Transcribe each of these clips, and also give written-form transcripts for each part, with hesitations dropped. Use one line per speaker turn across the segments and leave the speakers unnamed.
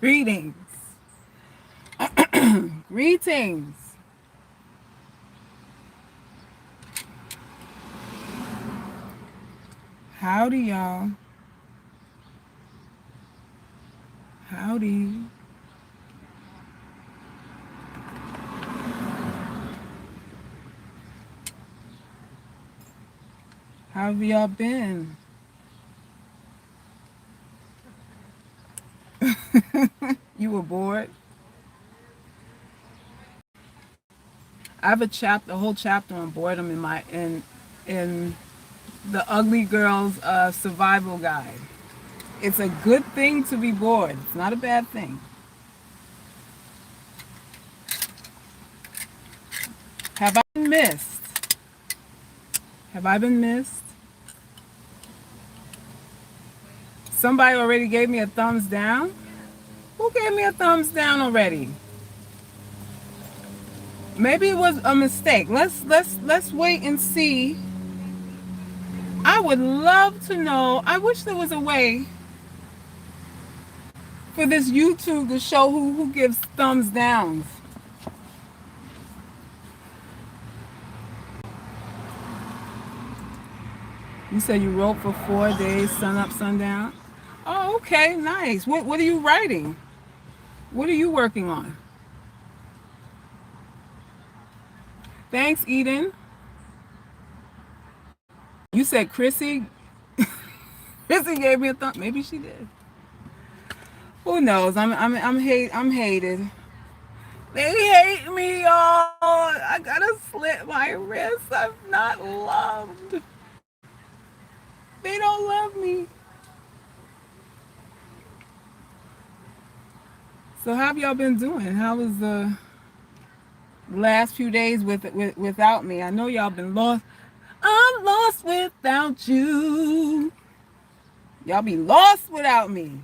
Greetings. Greetings. Howdy, y'all. Howdy. How have y'all been? You were bored? I have a whole chapter on boredom in the Ugly Girl's survival guide. It's a good thing to be bored. It's not a bad thing. Have I been missed? Have I been missed? Somebody already gave me a thumbs down? Who gave me a thumbs down already? Maybe it was a mistake. Let's wait and see. I would love to know. I wish there was a way for this YouTube to show who gives thumbs downs. You said you wrote for 4 days, sun up, sundown. Oh, okay, nice. What are you writing? What are you working on? Thanks, Eden. You said Chrissy. Chrissy gave me a thumb. Maybe she did. Who knows? I'm hated. They hate me, y'all. I gotta slit my wrist. I'm not loved. They don't love me. So how have y'all been doing? How was the last few days without me? I know y'all been lost. I'm lost without you. Y'all be lost without me.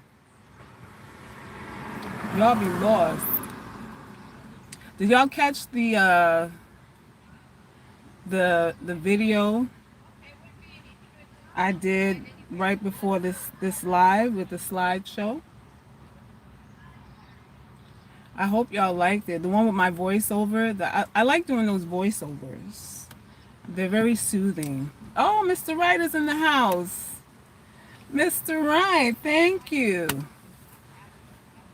Y'all be lost. Did y'all catch the video I did right before this live with the slideshow? I hope y'all liked it. The one with my voiceover. I like doing those voiceovers. They're very soothing. Oh, Mr. Wright is in the house. Mr. Wright, thank you.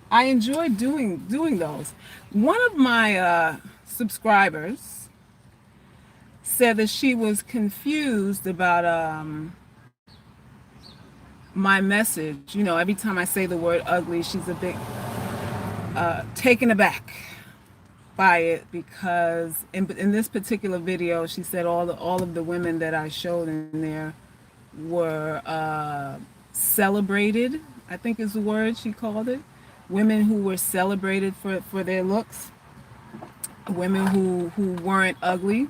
I enjoy doing those. One of my subscribers said that she was confused about my message. You know, every time I say the word ugly, she's a bit taken aback by it because in this particular video, she said all of the women that I showed in there were celebrated. I think is the word she called it. Women who were celebrated for their looks. Women who weren't ugly.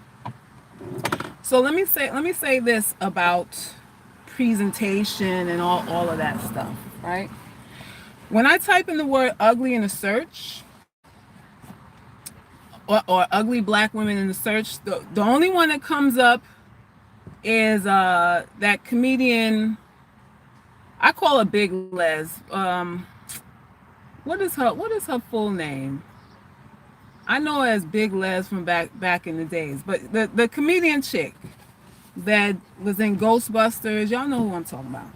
So let me say this about presentation and all of that stuff, right? When I type in the word ugly in a search, or ugly black women in the search, the only one that comes up is that comedian. I call her Big Les. What is her full name? I know her as Big Les from back in the days, but the comedian chick that was in Ghostbusters, y'all know who I'm talking about.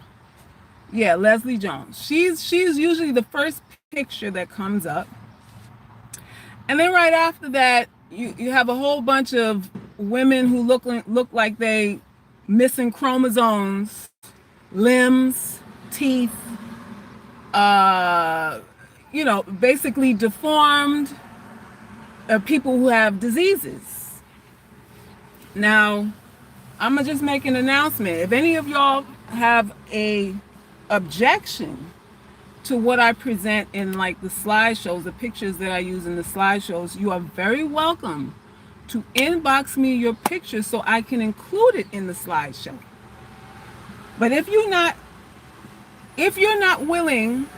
Yeah, Leslie Jones. She's usually the first picture that comes up. And then right after that, you have a whole bunch of women who look like they missing chromosomes, limbs, teeth, basically deformed, people who have diseases. Now, I'm gonna just make an announcement. If any of y'all have a objection to what I present in like the slideshows, the pictures that I use in the slideshows, you are very welcome to inbox me your pictures so I can include it in the slideshow. But if you're not willing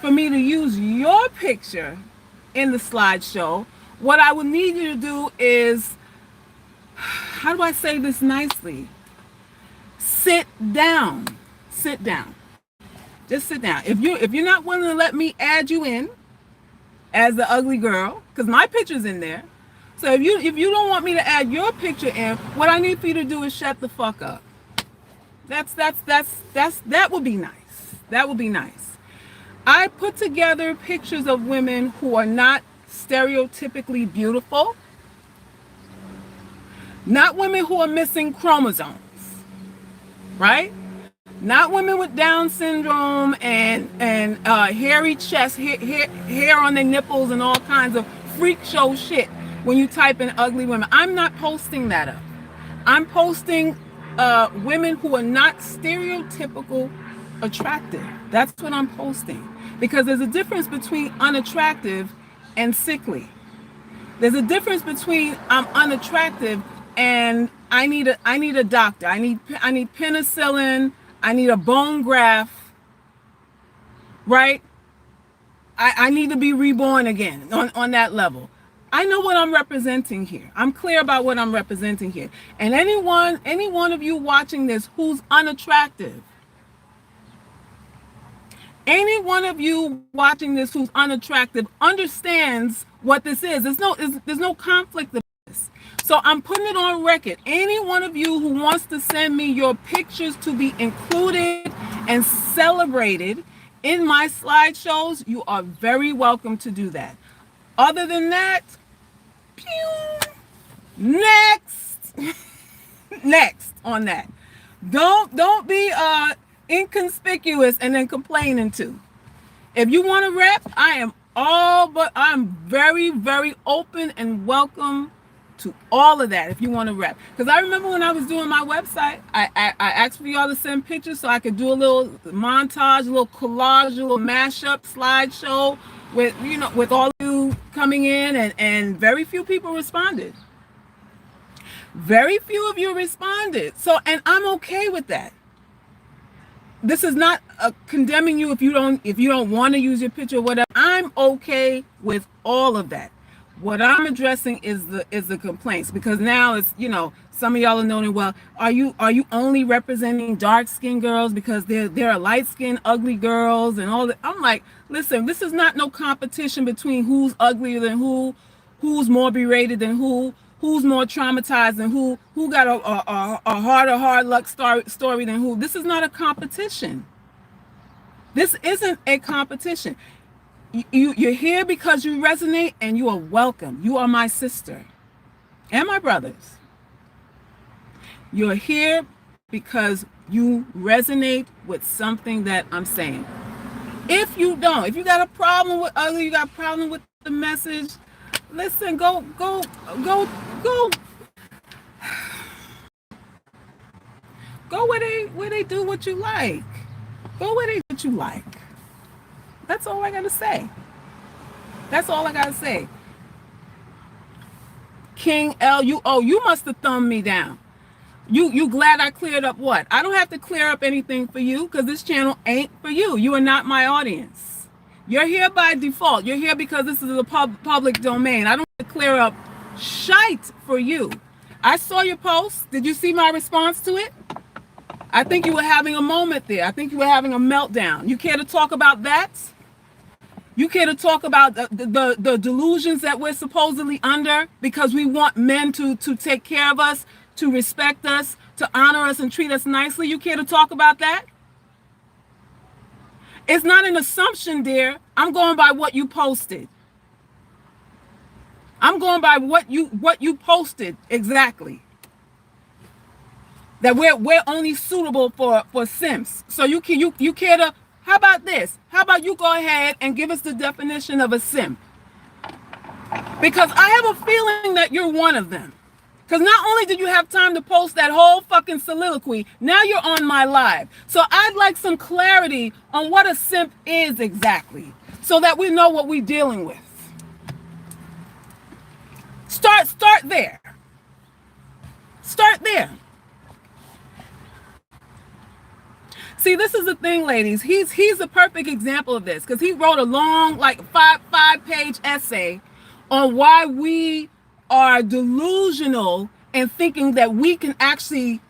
for me to use your picture in the slideshow, what I would need you to do is, how do I say this nicely? Sit down. Sit down. Just sit down. If you're not willing to let me add you in as the ugly girl, because my picture's in there. So if you don't want me to add your picture in, what I need for you to do is shut the fuck up. That would be nice. That would be nice. I put together pictures of women who are not stereotypically beautiful, not women who are missing chromosomes, right? Not women with Down syndrome and hairy chest, hair on their nipples and all kinds of freak show shit when you type in ugly women. I'm not posting that up. I'm posting women who are not stereotypical attractive. That's what I'm posting. Because there's a difference between unattractive and sickly. There's a difference between I'm unattractive and I need a doctor. I need penicillin. I need a bone graft. Right? I need to be reborn again on that level. I know what I'm representing here. I'm clear about what I'm representing here. And any one of you watching this who's unattractive, any one of you watching this who's unattractive understands what this is. There's no conflict of this. So I'm putting it on record. Any one of you who wants to send me your pictures to be included and celebrated in my slideshows, you are very welcome to do that. Other than that, pew, next. Next on that. Don't be inconspicuous and then complaining too. If you want to rep, I'm very, very open and welcome to all of that if you want to rep. Because I remember when I was doing my website, I asked for y'all to send pictures so I could do a little montage, a little collage, a little mashup slideshow with all of you coming in, and very few people responded. Very few of you responded. So, and I'm okay with that. This is not condemning you if you don't want to use your picture or whatever. I'm okay with all of that. What I'm addressing is the complaints, because now it's, some of y'all are knowing, well, are you only representing dark-skinned girls because there are light-skinned ugly girls and all that? I'm like, listen, this is not no competition between who's uglier than who's more berated than who's more traumatized than who got a harder hard luck story than who. This is not a competition. This isn't a competition. You're here because you resonate, and you are welcome. You are my sister and my brothers. You're here because you resonate with something that I'm saying. If you got a problem with ugly, you got a problem with the message, listen, go where they do what you like. Go where they do what you like. That's all I gotta say. That's all I gotta say. King L, you must have thumbed me down. You glad I cleared up what? I don't have to clear up anything for you, because this channel ain't for you. You are not my audience. You're here by default. You're here because this is a public domain. I don't have to clear up shite for you. I saw your post. Did you see my response to it? I think you were having a moment there. I think you were having a meltdown. You care to talk about that? You care to talk about the delusions that we're supposedly under because we want men to take care of us, to respect us, to honor us and treat us nicely? You care to talk about that? It's not an assumption, dear. I'm going by what you posted. I'm going by what you posted exactly. That we're only suitable for simps. So you care to, how about this? How about you go ahead and give us the definition of a simp? Because I have a feeling that you're one of them. Because not only did you have time to post that whole fucking soliloquy, now you're on my live. So I'd like some clarity on what a simp is exactly, so that we know what we're dealing with. Start there. Start there. See, this is the thing, ladies. He's a perfect example of this, because he wrote a long, like five-page essay on why we are delusional and thinking that we can actually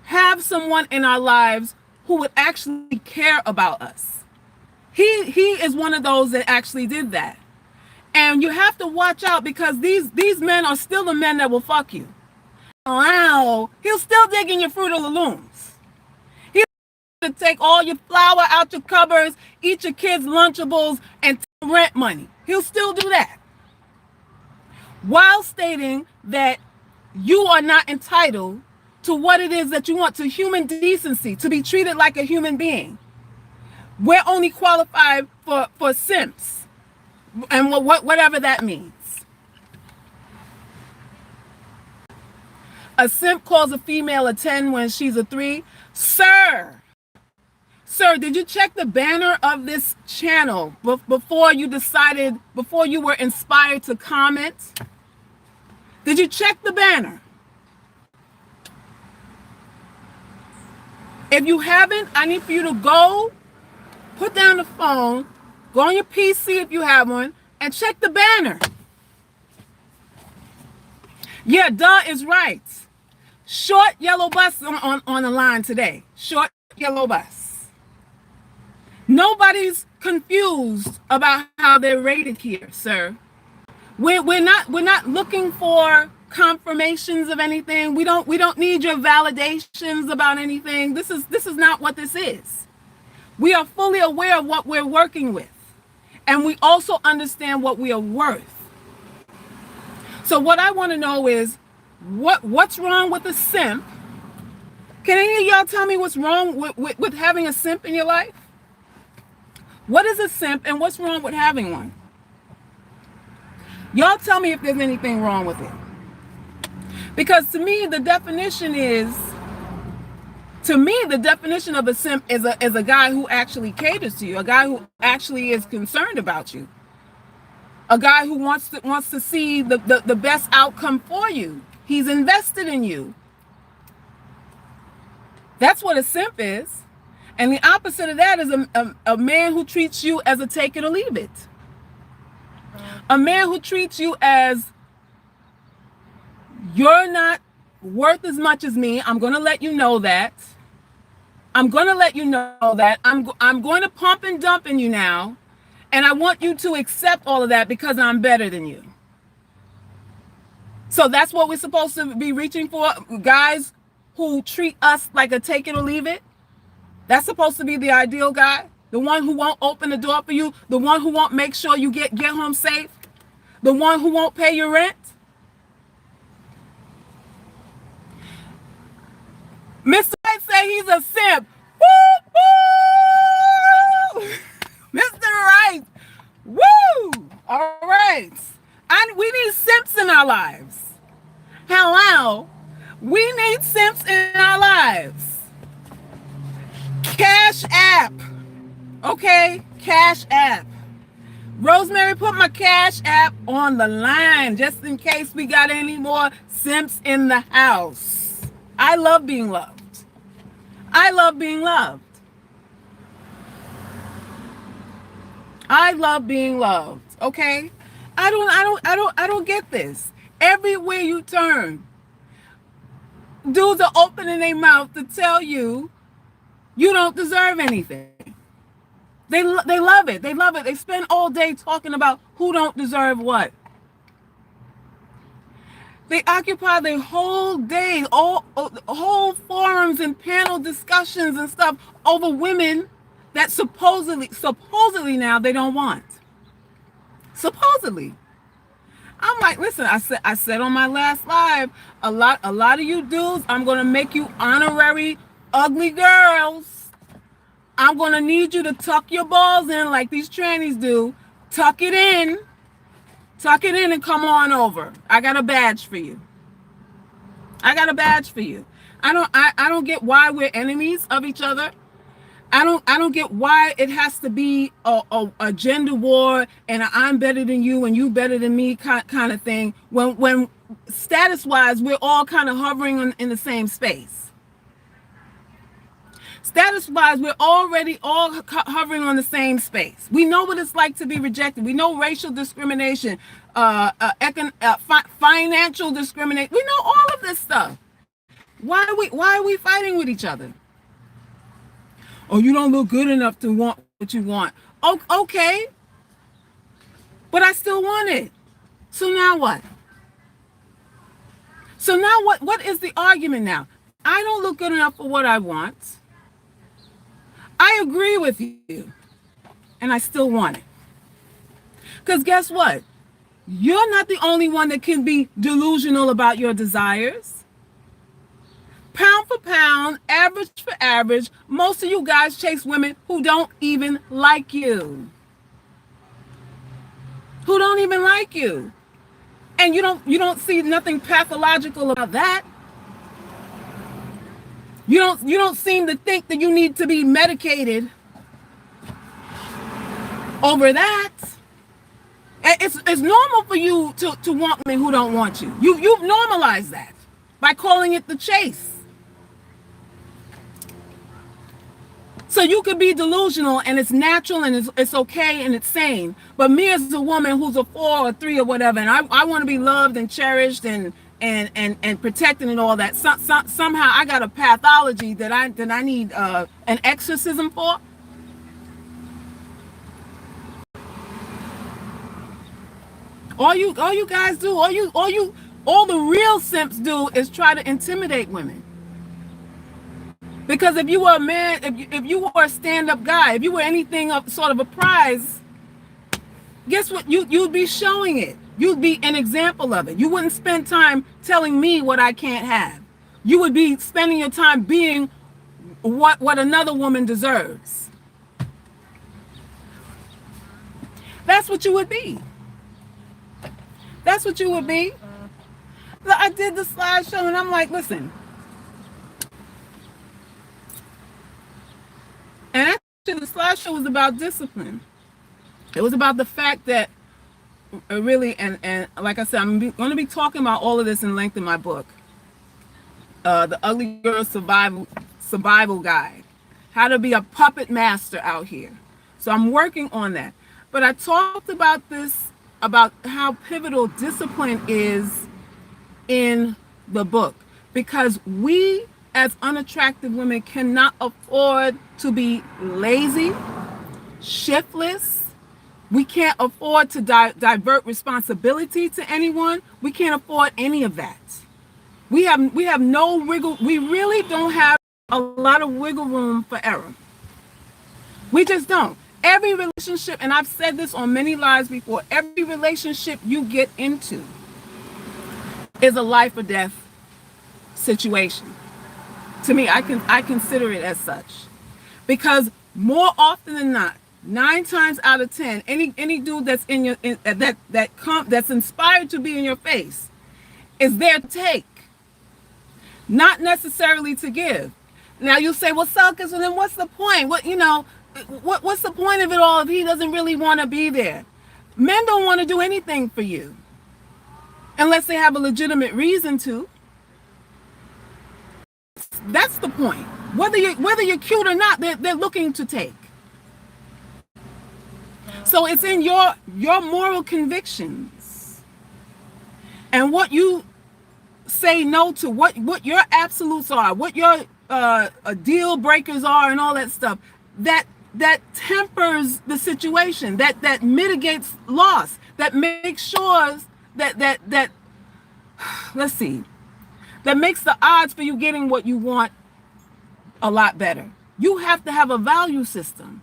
have someone in our lives who would actually care about us. He is one of those that actually did that. And you have to watch out, because these men are still the men that will fuck you. Wow, he'll still dig in your Fruit of the Looms. He'll take all your flour out your cupboards, eat your kids' Lunchables, and take rent money. He'll still do that, while stating that you are not entitled to what it is that you want, to human decency, to be treated like a human being. We're only qualified for simps, and whatever that means. A simp calls a female a 10 when she's a 3. Sir, did you check the banner of this channel before you were inspired to comment? Did you check the banner? If you haven't, I need for you to go, put down the phone, go on your PC if you have one, and check the banner. Yeah, duh is right. Short yellow bus on the line today. Short yellow bus. Nobody's confused about how they're rated here, sir. We're not looking for confirmations of anything. We don't need your validations about anything. This is not what this is. We are fully aware of what we're working with, and we also understand what we are worth. So what I want to know is what's wrong with a simp? Can any of y'all tell me what's wrong with having a simp in your life? What is a simp, and what's wrong with having one? Y'all tell me if there's anything wrong with it. Because to me, the definition of a simp is a guy who actually caters to you, a guy who actually is concerned about you, a guy who wants to see the best outcome for you. He's invested in you. That's what a simp is. And the opposite of that is a man who treats you as a take it or leave it. A man who treats you as, you're not worth as much as me. I'm going to let you know that. I'm going to pump and dump in you now. And I want you to accept all of that because I'm better than you. So that's what we're supposed to be reaching for. Guys who treat us like a take it or leave it. That's supposed to be the ideal guy. The one who won't open the door for you. The one who won't make sure you get home safe. The one who won't pay your rent. Mr. Right say he's a simp. Woo, woo! Mr. Right. Woo! All right. We need simps in our lives. Hello. We need simps in our lives. Cash App. Okay? Cash App. Rosemary, put my Cash App on the line just in case we got any more simps in the house. I love being loved. I love being loved. I love being loved. Okay? I don't get this. Everywhere you turn, dudes are opening their mouth to tell you you don't deserve anything. They love it. They love it. They spend all day talking about who don't deserve what. They occupy their whole day, whole forums and panel discussions and stuff over women that supposedly now they don't want. Supposedly. I'm like, listen, I said on my last live, a lot of you dudes, I'm gonna make you honorary ugly girls. I'm gonna need you to tuck your balls in like these trannies do. Tuck it in and come on over. I got a badge for you. I don't get why we're enemies of each other. I don't get why it has to be a gender war and I'm better than you and you better than me kind of thing. When status wise we're all kind of hovering in the same space. Status wise we're already all hovering on the same space. We know what it's like to be rejected. We know racial discrimination, financial discrimination. We know all of this stuff. Why are we fighting with each other? Oh, you don't look good enough to want what you want. Oh, okay, but I still want it. So now what? So now what is the argument now? I don't look good enough for what I want. I agree with you, and I still want it. Because guess what? You're not the only one that can be delusional about your desires. Pound for pound, average for average, most of you guys chase women who don't even like you. Who don't even like you. And you don't see nothing pathological about that. You don't seem to think that you need to be medicated over that. It's normal for you to want women who don't want you. You've normalized that by calling it the chase. So you could be delusional and it's natural and it's okay and it's sane. But me as a woman who's a 4 or 3 or whatever, and I want to be loved and cherished and protected and all that. Somehow I got a pathology that I need an exorcism for. All you guys do, all the real simps do is try to intimidate women. Because if you were a man, if you were a stand-up guy, if you were anything of sort of a prize, guess what? You'd be showing it. You'd be an example of it. You wouldn't spend time telling me what I can't have. You would be spending your time being what another woman deserves. That's what you would be. That's what you would be. I did the slideshow and I'm like, listen. And actually the slideshow was about discipline. It was about the fact that really, and like I said, I'm going to be talking about all of this in length in my book, The Ugly Girl Survival Guide, how to be a puppet master out here. So I'm working on that. But I talked about this, about how pivotal discipline is in the book, because we as unattractive women cannot afford to be lazy, shiftless. We can't afford to divert responsibility to anyone. We can't afford any of that. We have no wiggle. We really don't have a lot of wiggle room for error. We just don't. Every relationship, and I've said this on many lives before, every relationship you get into is a life or death situation. To me, I consider it as such, because more often than not, 9 times out of 10, any dude that's in your that's inspired to be in your face is there to take, not necessarily to give. Now you say, well, Selkis, well, then what's the point? What's the point of it all if he doesn't really want to be there? Men don't want to do anything for you unless they have a legitimate reason to. That's the point. Whether you're cute or not, they're looking to take. So it's in your moral convictions and what you say no to, what your absolutes are, what your deal breakers are, and all that stuff that tempers the situation, that mitigates loss, that makes sure that let's see, that makes the odds for you getting what you want a lot better. You have to have a value system.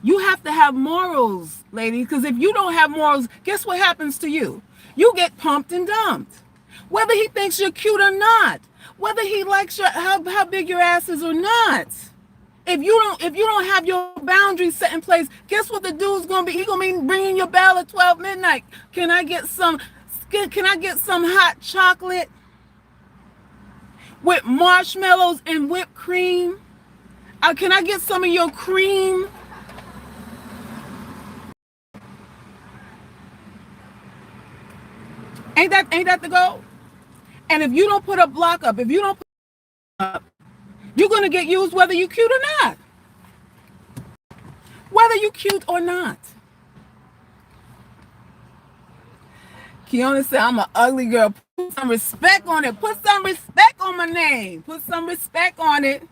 You have to have morals, ladies, because if you don't have morals, guess what happens to you? You get pumped and dumped. Whether he thinks you're cute or not, whether he likes how big your ass is or not. If you don't have your boundaries set in place, guess what the dude's gonna be? He's gonna be bringing your bell at 12 midnight. Can I get some hot chocolate with marshmallows and whipped cream? Can I get some of your cream? Ain't that the goal? And if you don't put a block up, if you don't put up, you're gonna get used whether you're cute or not. Whether you're cute or not. Kiona said, I'm an ugly girl. Put some respect on it. Put some respect on my name. Put some respect on it.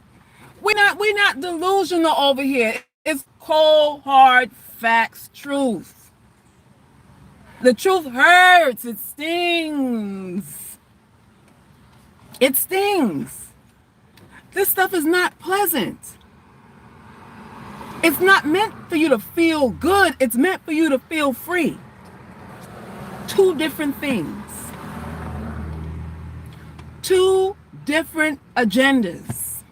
We're not delusional over here. It's cold, hard facts, truth. The truth hurts. It stings. It stings. This stuff is not pleasant. It's not meant for you to feel good. It's meant for you to feel free. Two different things. Two different agendas.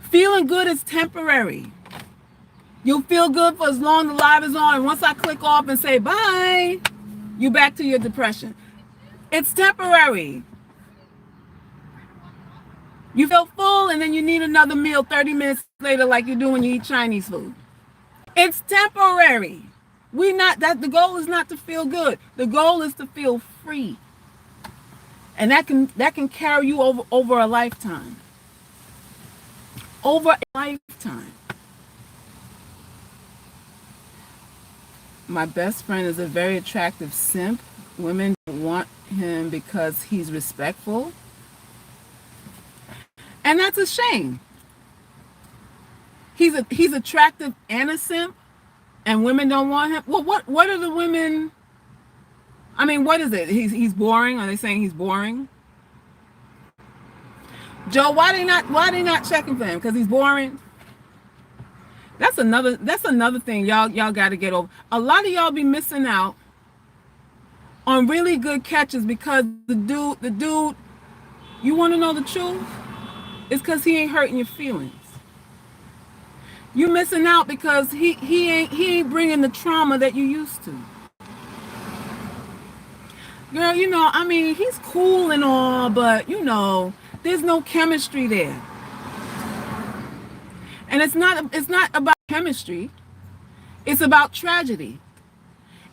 Feeling good is temporary. You'll feel good for as long as the live is on. And once I click off and say bye, you're back to your depression. It's temporary. You feel full and then you need another meal 30 minutes later like you do when you eat Chinese food. It's temporary. The goal is not to feel good. The goal is to feel free. And that can carry you over a lifetime. Over a lifetime. My best friend is a very attractive simp. Women want him because he's respectful. And that's a shame. He's attractive and a simp, and women don't want him. Well, what are the women? I mean, what is it? He's boring. Are they saying he's boring? Joe, why they not checking for him? Because he's boring. That's another thing y'all got to get over. A lot of y'all be missing out on really good catches because the dude, you want to know the truth? It's because he ain't hurting your feelings. You missing out because he ain't bringing the trauma that you used to. Girl, I mean, he's cool and all, but there's no chemistry there. And it's not about chemistry. It's about tragedy.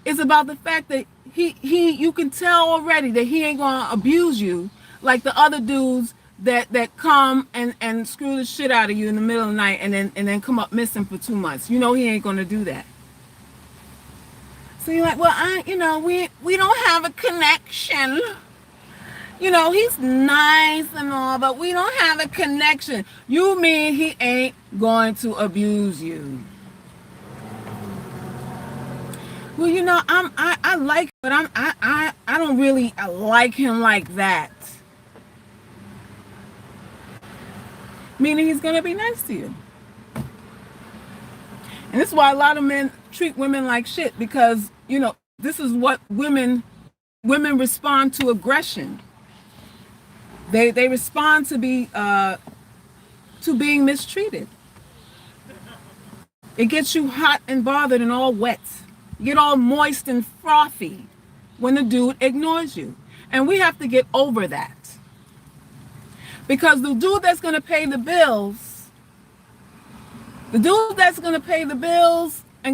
It's about the fact that you can tell already that he ain't gonna abuse you like the other dudes that come and screw the shit out of you in the middle of the night and then come up missing for 2 months. He ain't gonna do that. So you're like, well, we don't have a connection. He's nice and all, but we don't have a connection. You mean he ain't going to abuse you? Well, I like, but I don't really like him like that. Meaning he's gonna be nice to you. And this is why a lot of men treat women like shit, because this is what women respond to aggression. They respond to being mistreated. It gets you hot and bothered and all wet. You get all moist and frothy when the dude ignores you. And we have to get over that. Because the dude that's going to pay the bills and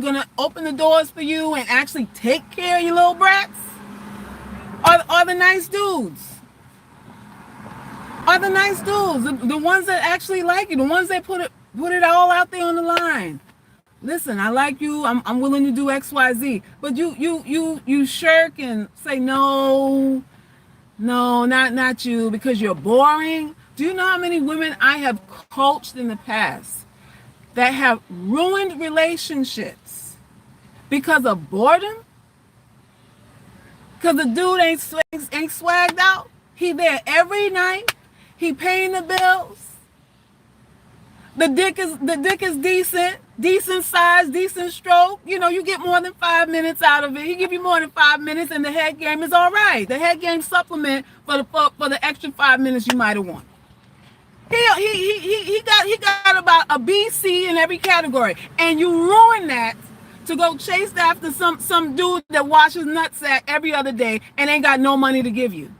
going to open the doors for you and actually take care of your little brats are the nice dudes. Are the nice dudes, the ones that actually like you, the ones that put it all out there on the line. Listen, I like you. I'm willing to do X, Y, Z. But you shirk and say no, not you, because you're boring. Do you know how many women I have coached in the past that have ruined relationships because of boredom? Because the dude ain't swagged out. He there every night. He paying the bills. The dick is decent size, decent stroke. You get more than 5 minutes out of it. He give you more than 5 minutes, and the head game is all right. The head game supplement for the extra 5 minutes you might have won. He got about a B, C in every category, and you ruin that to go chase after some dude that washes nutsack every other day and ain't got no money to give you.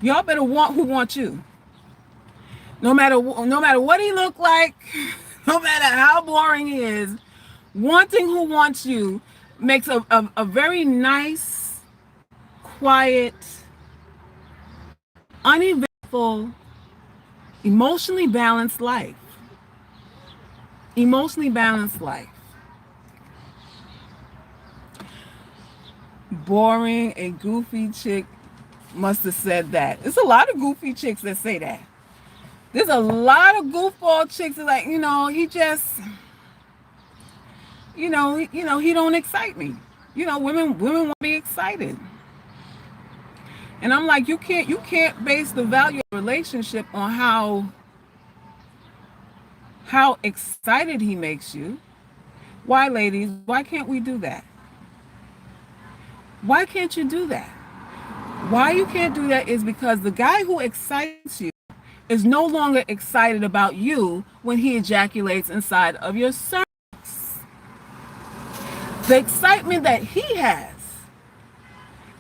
Y'all better want who wants you. No matter what he look like, no matter how boring he is, wanting who wants you makes a very nice, quiet, uneventful, emotionally balanced life. Emotionally balanced life. boring, a goofy chick must have said that. There's a lot of goofy chicks that say that. There's a lot of goofball chicks that like, he just, he don't excite me. Women want to be excited. And I'm like, you can't base the value of a relationship on how excited he makes you. Why, ladies? Why can't we do that? Why can't you do that? Why you can't do that is because the guy who excites you is no longer excited about you when he ejaculates inside of your cervix. The excitement that he has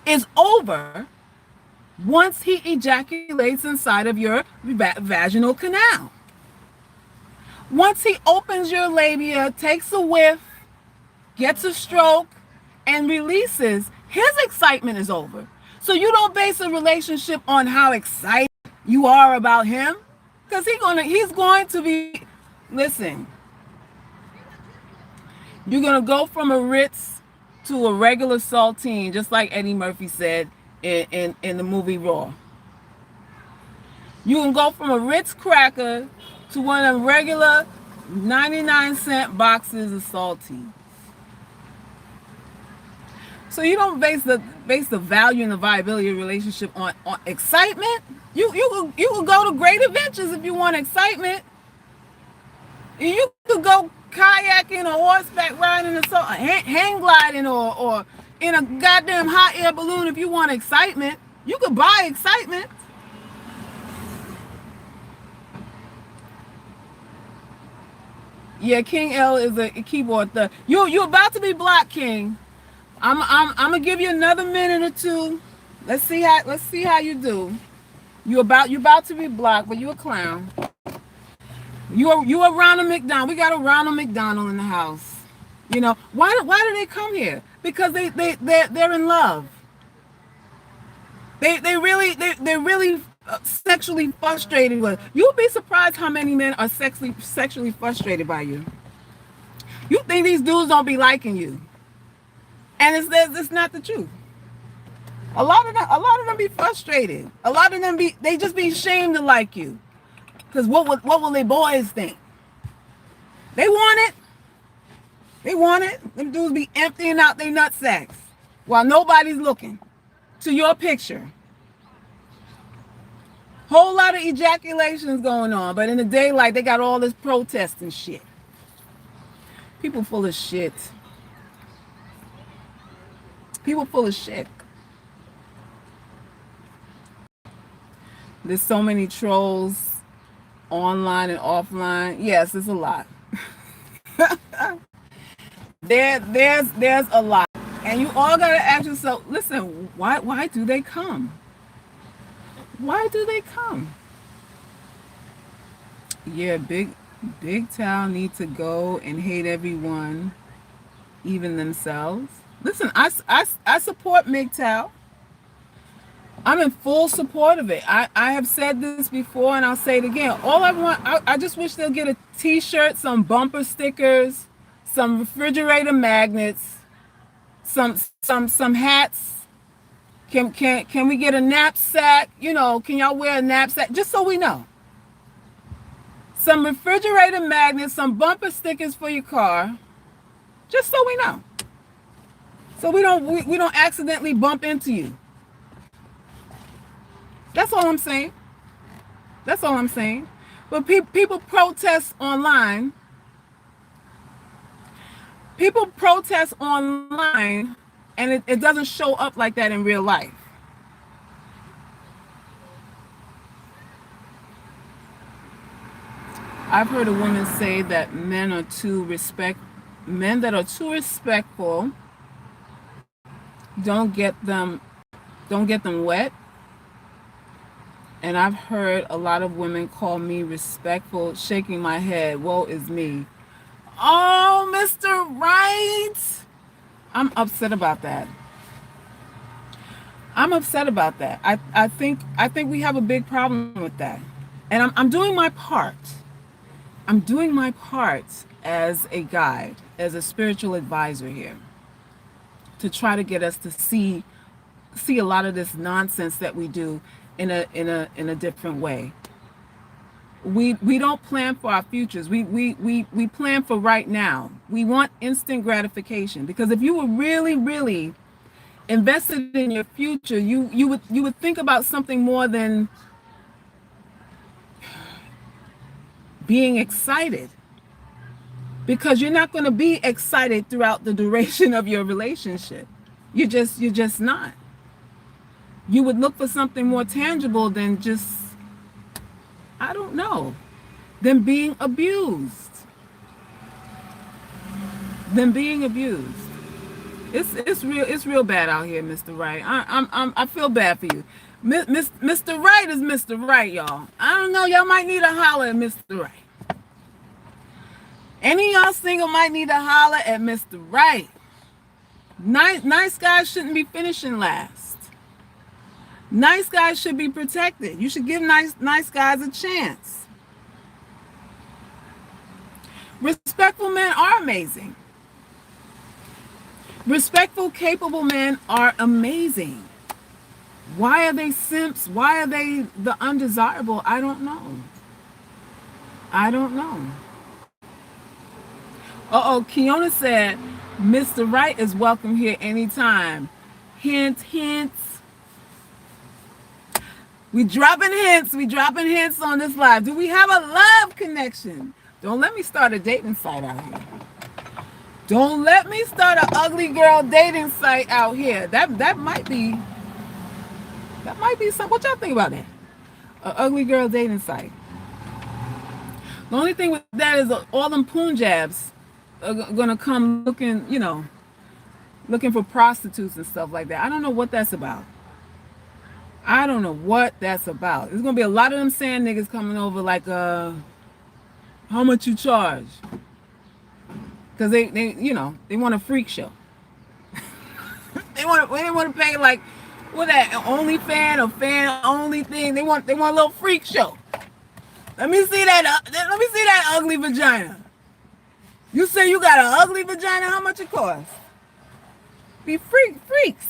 is over once he ejaculates inside of your vaginal canal. Once he opens your labia, takes a whiff, gets a stroke, and releases, his excitement is over. So you don't base a relationship on how excited you are about him, because he's going to be, listen, you're going to go from a Ritz to a regular saltine, just like Eddie Murphy said in the movie Raw. You can go from a Ritz cracker to one of them regular 99-cent boxes of saltine. So you don't base the value and the viability of a relationship on excitement. You could go to great adventures if you want excitement. You could go kayaking or horseback riding or hang gliding or in a goddamn hot air balloon if you want excitement. You could buy excitement. Yeah, King L is a keyboard thug. You about to be blocked, King. I'm gonna give you another minute or two. Let's see how you do. You about to be blocked, but you a clown. You a Ronald McDonald. We got a Ronald McDonald in the house. Why do they come here? Because they're in love. They're really sexually frustrated with. You'll be surprised how many men are sexually frustrated by you. You think these dudes don't be liking you, and it's not the truth. A lot of them be frustrated. A lot of them they just be ashamed to like you, because what will their boys think? They want it. They want it. Them dudes be emptying out their nut sacks while nobody's looking to your picture. Whole lot of ejaculations going on, but in the daylight they got all this protest and shit. People full of shit. People full of shit. There's so many trolls online and offline. Yes, there's a lot. There's a lot. And you all gotta ask yourself, listen, why do they come? Why do they come? Yeah, Big Tal need to go and hate everyone, even themselves. Listen, I support MGTOW. I'm in full support of it. I have said this before and I'll say it again. All I want, I just wish they'll get a t-shirt, some bumper stickers, some refrigerator magnets, some hats. Can we get a knapsack? Can y'all wear a knapsack? Just so we know. Some refrigerator magnets, some bumper stickers for your car. Just so we know. So we don't accidentally bump into you. That's all I'm saying. That's all I'm saying. But people protest online. People protest online, and it doesn't show up like that in real life. I've heard a woman say that men that are too respectful don't get them wet. And I've heard a lot of women call me respectful, shaking my head. Woe is me. Oh, Mr. Right. I'm upset about that. I'm upset about that. I think we have a big problem with that. And I'm doing my part. I'm doing my part as a guide, as a spiritual advisor here, to try to get us to see a lot of this nonsense that we do in a different way. We don't plan for our futures. We plan for right now. We want instant gratification, because if you were really invested in your future, you would think about something more than being excited, because you're not going to be excited throughout the duration of your relationship. You're just not. You would look for something more tangible than just, I don't know, than being abused. It's real bad out here, Mr. Right. I feel bad for you. Mr. Right is Mr. Right, y'all. I don't know, y'all might need a holler at Mr. Right. Any of y'all single might need to holler at Mr. Right. Nice guys shouldn't be finishing last. Nice guys should be protected. You should give nice guys a chance. Respectful men are amazing. Respectful, capable men are amazing. Why are they simps? Why are they the undesirable? I don't know. Kiona said, Mr. Right is welcome here anytime. Hint, hints. We dropping hints on this live. Do we have a love connection? Don't let me start a dating site out here. Don't let me start an ugly girl dating site out here. That might be something. What y'all think about that? An ugly girl dating site. The only thing with that is all them Punjabs are gonna come looking for prostitutes and stuff like that. I don't know what that's about. There's gonna be a lot of them sand niggas coming over like, how much you charge? Because they want a freak show. they want to pay like, what that, OnlyFans or fan only thing. They want a little freak show. Let me see that ugly vagina. You say you got an ugly vagina, how much it costs? Be freaks.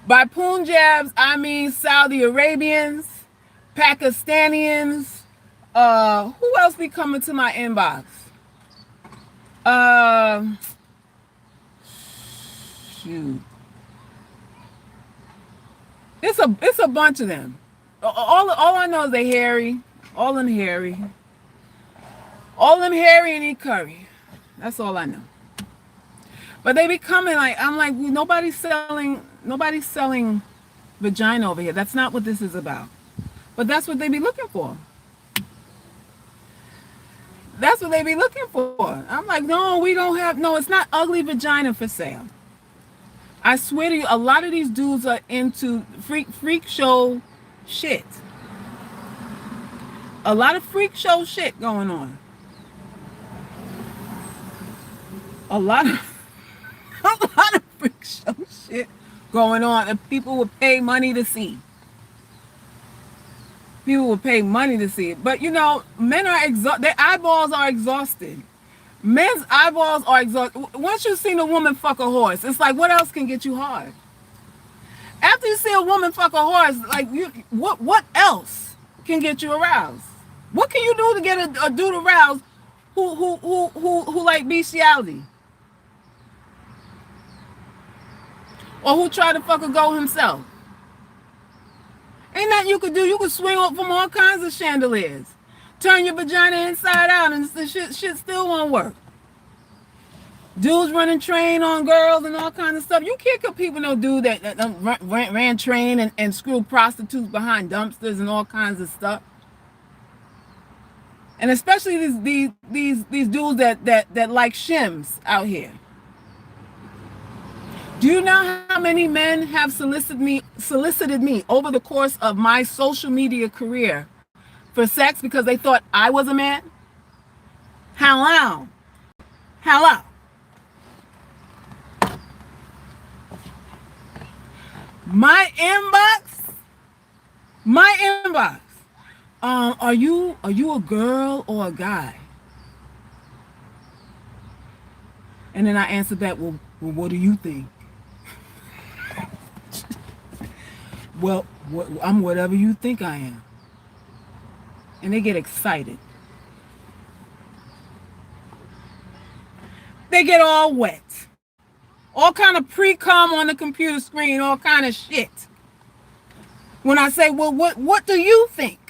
By Punjabs, I mean Saudi Arabians, Pakistanians. Who else be coming to my inbox? Shoot. It's a bunch of them. All I know is they hairy. All them hairy and eat curry. That's all I know. But they be coming like, I'm like, nobody's selling vagina over here. That's not what this is about. But that's what they be looking for. I'm like, no, it's not ugly vagina for sale. I swear to you, a lot of these dudes are into freak show shit. A lot of freak show shit going on. A lot of freak show shit going on that people would pay money to see. But men are exhausted. Their eyeballs are exhausted. Men's eyeballs are exhausted. Once you've seen a woman fuck a horse, it's like, what else can get you hard? After you see a woman fuck a horse, like, what else can get you aroused? What can you do to get a dude aroused who like bestiality? Or who tried to fuck a goat himself? Ain't nothing you could do. You could swing up from all kinds of chandeliers. Turn your vagina inside out and the shit still won't work. Dudes running train on girls and all kinds of stuff. You can't compete with no dude that ran train and screwed prostitutes behind dumpsters and all kinds of stuff. And especially these dudes that like shims out here. Do you know how many men have solicited me over the course of my social media career for sex because they thought I was a man? Hello. My inbox Are you a girl or a guy? And then I answer back, well, what do you think? Well, I'm whatever you think I am. And they get excited. They get all wet. All kind of pre-cum on the computer screen, all kind of shit. When I say, well, what do you think?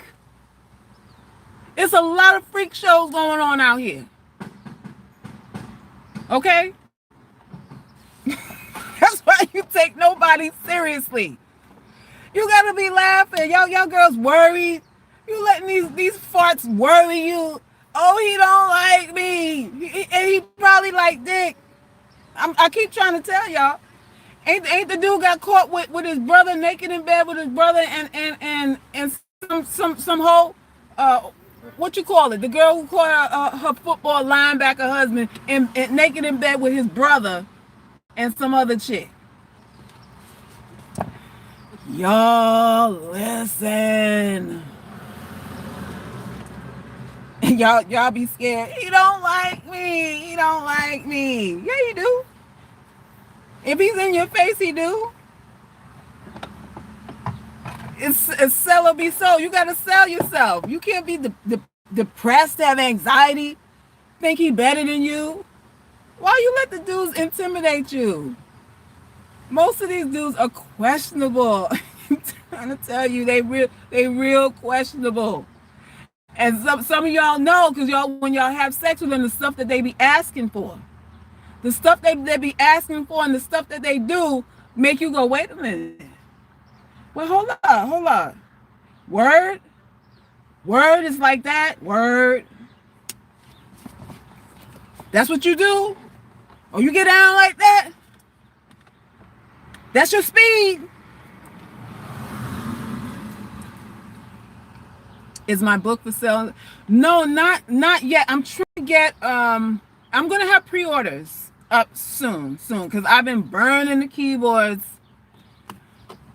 It's a lot of freak shows going on out here. Okay? That's why you take nobody seriously. You gotta be laughing. Y'all girls worried. You letting these farts worry you. Oh, he don't like me. And he probably like dick. I keep trying to tell y'all. Ain't the dude got caught with his brother naked in bed with his brother and some hoe, what you call it? The girl who caught her football linebacker husband and naked in bed with his brother and some other chick. Y'all listen. Y'all be scared. He don't like me. He don't like me. Yeah, he do. If he's in your face, he do. It's sell or be sold. You gotta sell yourself. You can't be depressed, have anxiety, think he better than you. Why you let the dudes intimidate you? Most of these dudes are questionable. I'm trying to tell you, they real questionable. And some of y'all know, because when y'all have sex with them, the stuff that they be asking for. The stuff they be asking for and the stuff that they do make you go, wait a minute. Well, hold on. Word is like that. Word. That's what you do? Oh, you get down like that? That's your speed. Is my book for sale? No, not yet. I'm trying to get I'm gonna have pre-orders up soon, because I've been burning the keyboards,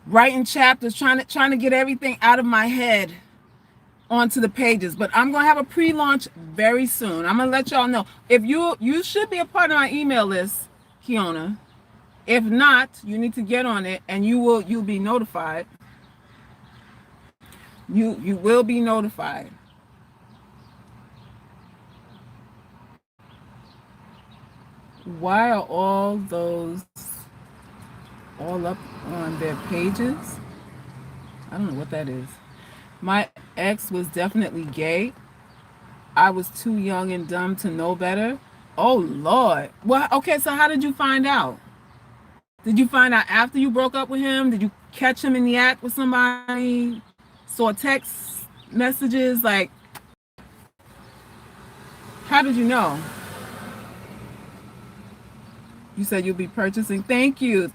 writing chapters, trying to get everything out of my head onto the pages. But I'm gonna have a pre-launch very soon. I'm gonna let y'all know. If you should be a part of my email list, Kiona. If not, you need to get on it, and you'll be notified. You will be notified. Why are all those all up on their pages? I don't know what that is. My ex was definitely gay. I was too young and dumb to know better. Oh, Lord. Well, okay, so how did you find out? Did you find out after you broke up with him? Did you catch him in the act with somebody? Saw text messages? Like, how did you know? You said you'll be purchasing. Thank you.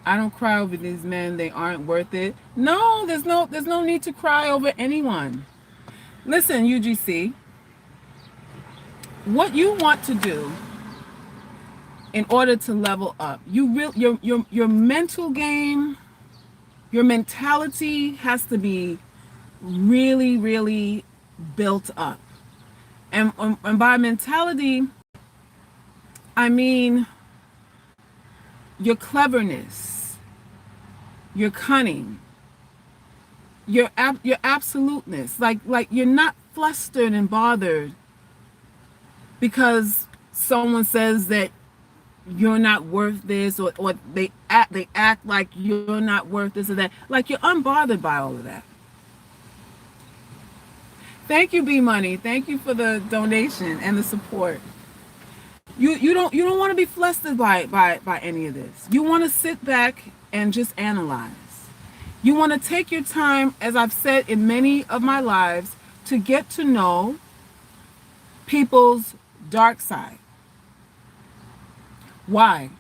I don't cry over these men. They aren't worth it. No, there's no need to cry over anyone. Listen, UGC, what you want to do in order to level up, your mental game, your mentality has to be really, really built up. And by mentality, I mean your cleverness, your cunning, your absoluteness. Like you're not flustered and bothered because someone says that you're not worth this, or they act like you're not worth this or that. Like, you're unbothered by all of that. Thank you, B Money. Thank you for the donation and the support. You don't want to be flustered by any of this. You want to sit back and just analyze. You want to take your time, as I've said in many of my lives, to get to know people's dark side. Why?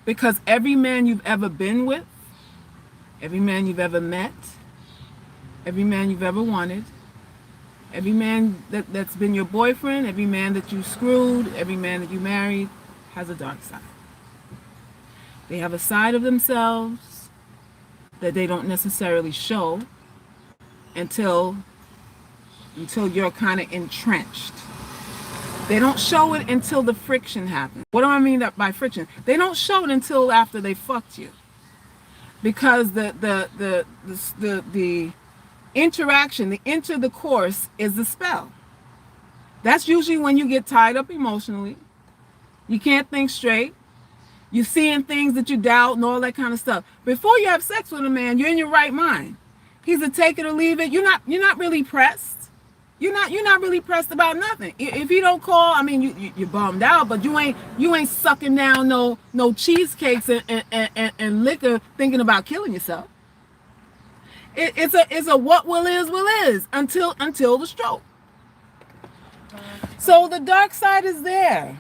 Because every man you've ever been with, every man you've ever met, every man you've ever wanted, every man that's been your boyfriend, every man that you screwed, every man that you married, has a dark side. They have a side of themselves that they don't necessarily show, until you're kind of entrenched. They don't show it until the friction happens. What do I mean by friction? They don't show it until after they fucked you, because the interaction, the intercourse is the spell. That's usually when you get tied up emotionally. You can't think straight. You're seeing things that you doubt and all that kind of stuff. Before you have sex with a man, you're in your right mind. He's a take it or leave it. You're not really pressed. You're not really pressed about nothing. If he don't call, I mean, you're bummed out, but you ain't sucking down no cheesecakes and liquor thinking about killing yourself. It's a what will is until the stroke. So the dark side is there.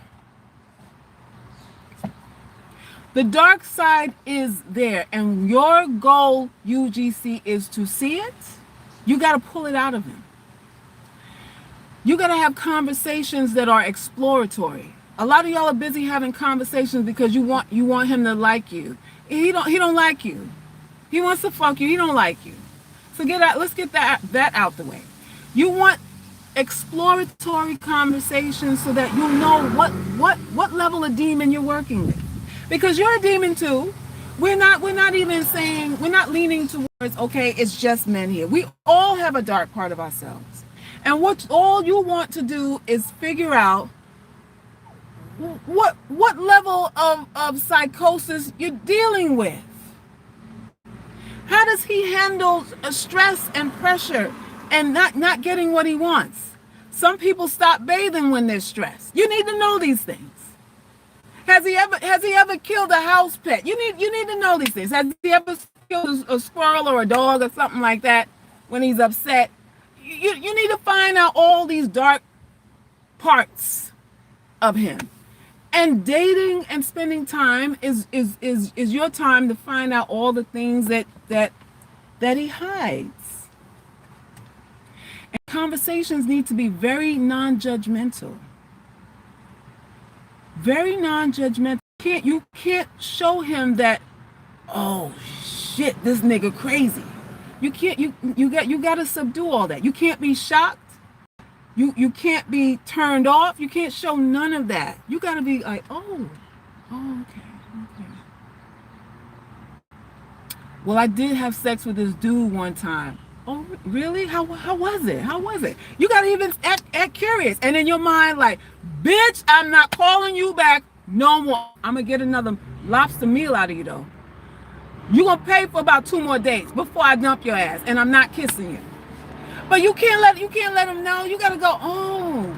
The dark side is there, and your goal, UGC, is to see it. You got to pull it out of him. You got to have conversations that are exploratory. A lot of y'all are busy having conversations because you want him to like you. He don't like you. He wants to fuck you. He don't like you. So let's get that out the way. You want exploratory conversations so that you'll know what level of demon you're working with. Because you're a demon too. We're not leaning towards, okay, it's just men here. We all have a dark part of ourselves. And all you want to do is figure out what level of psychosis you're dealing with. How does he handle stress and pressure and not getting what he wants? Some people stop bathing when they're stressed. You need to know these things. Has he ever killed a house pet? You need to know these things. Has he ever killed a squirrel or a dog or something like that when he's upset? You need to find out all these dark parts of him. And dating and spending time is your time to find out all the things that he hides. And conversations need to be very non-judgmental. Very non-judgmental. You can't show him that, oh shit, this nigga crazy. You can't. You got to subdue all that. You can't be shocked. You can't be turned off. You can't show none of that. You got to be like, oh, okay. Well, I did have sex with this dude one time. Oh, really? How was it? How was it? You got to even act curious. And in your mind, like, bitch, I'm not calling you back no more. I'm going to get another lobster meal out of you, though. You're going to pay for about 2 more dates before I dump your ass, and I'm not kissing you. But you can't let him know. You got to go, oh.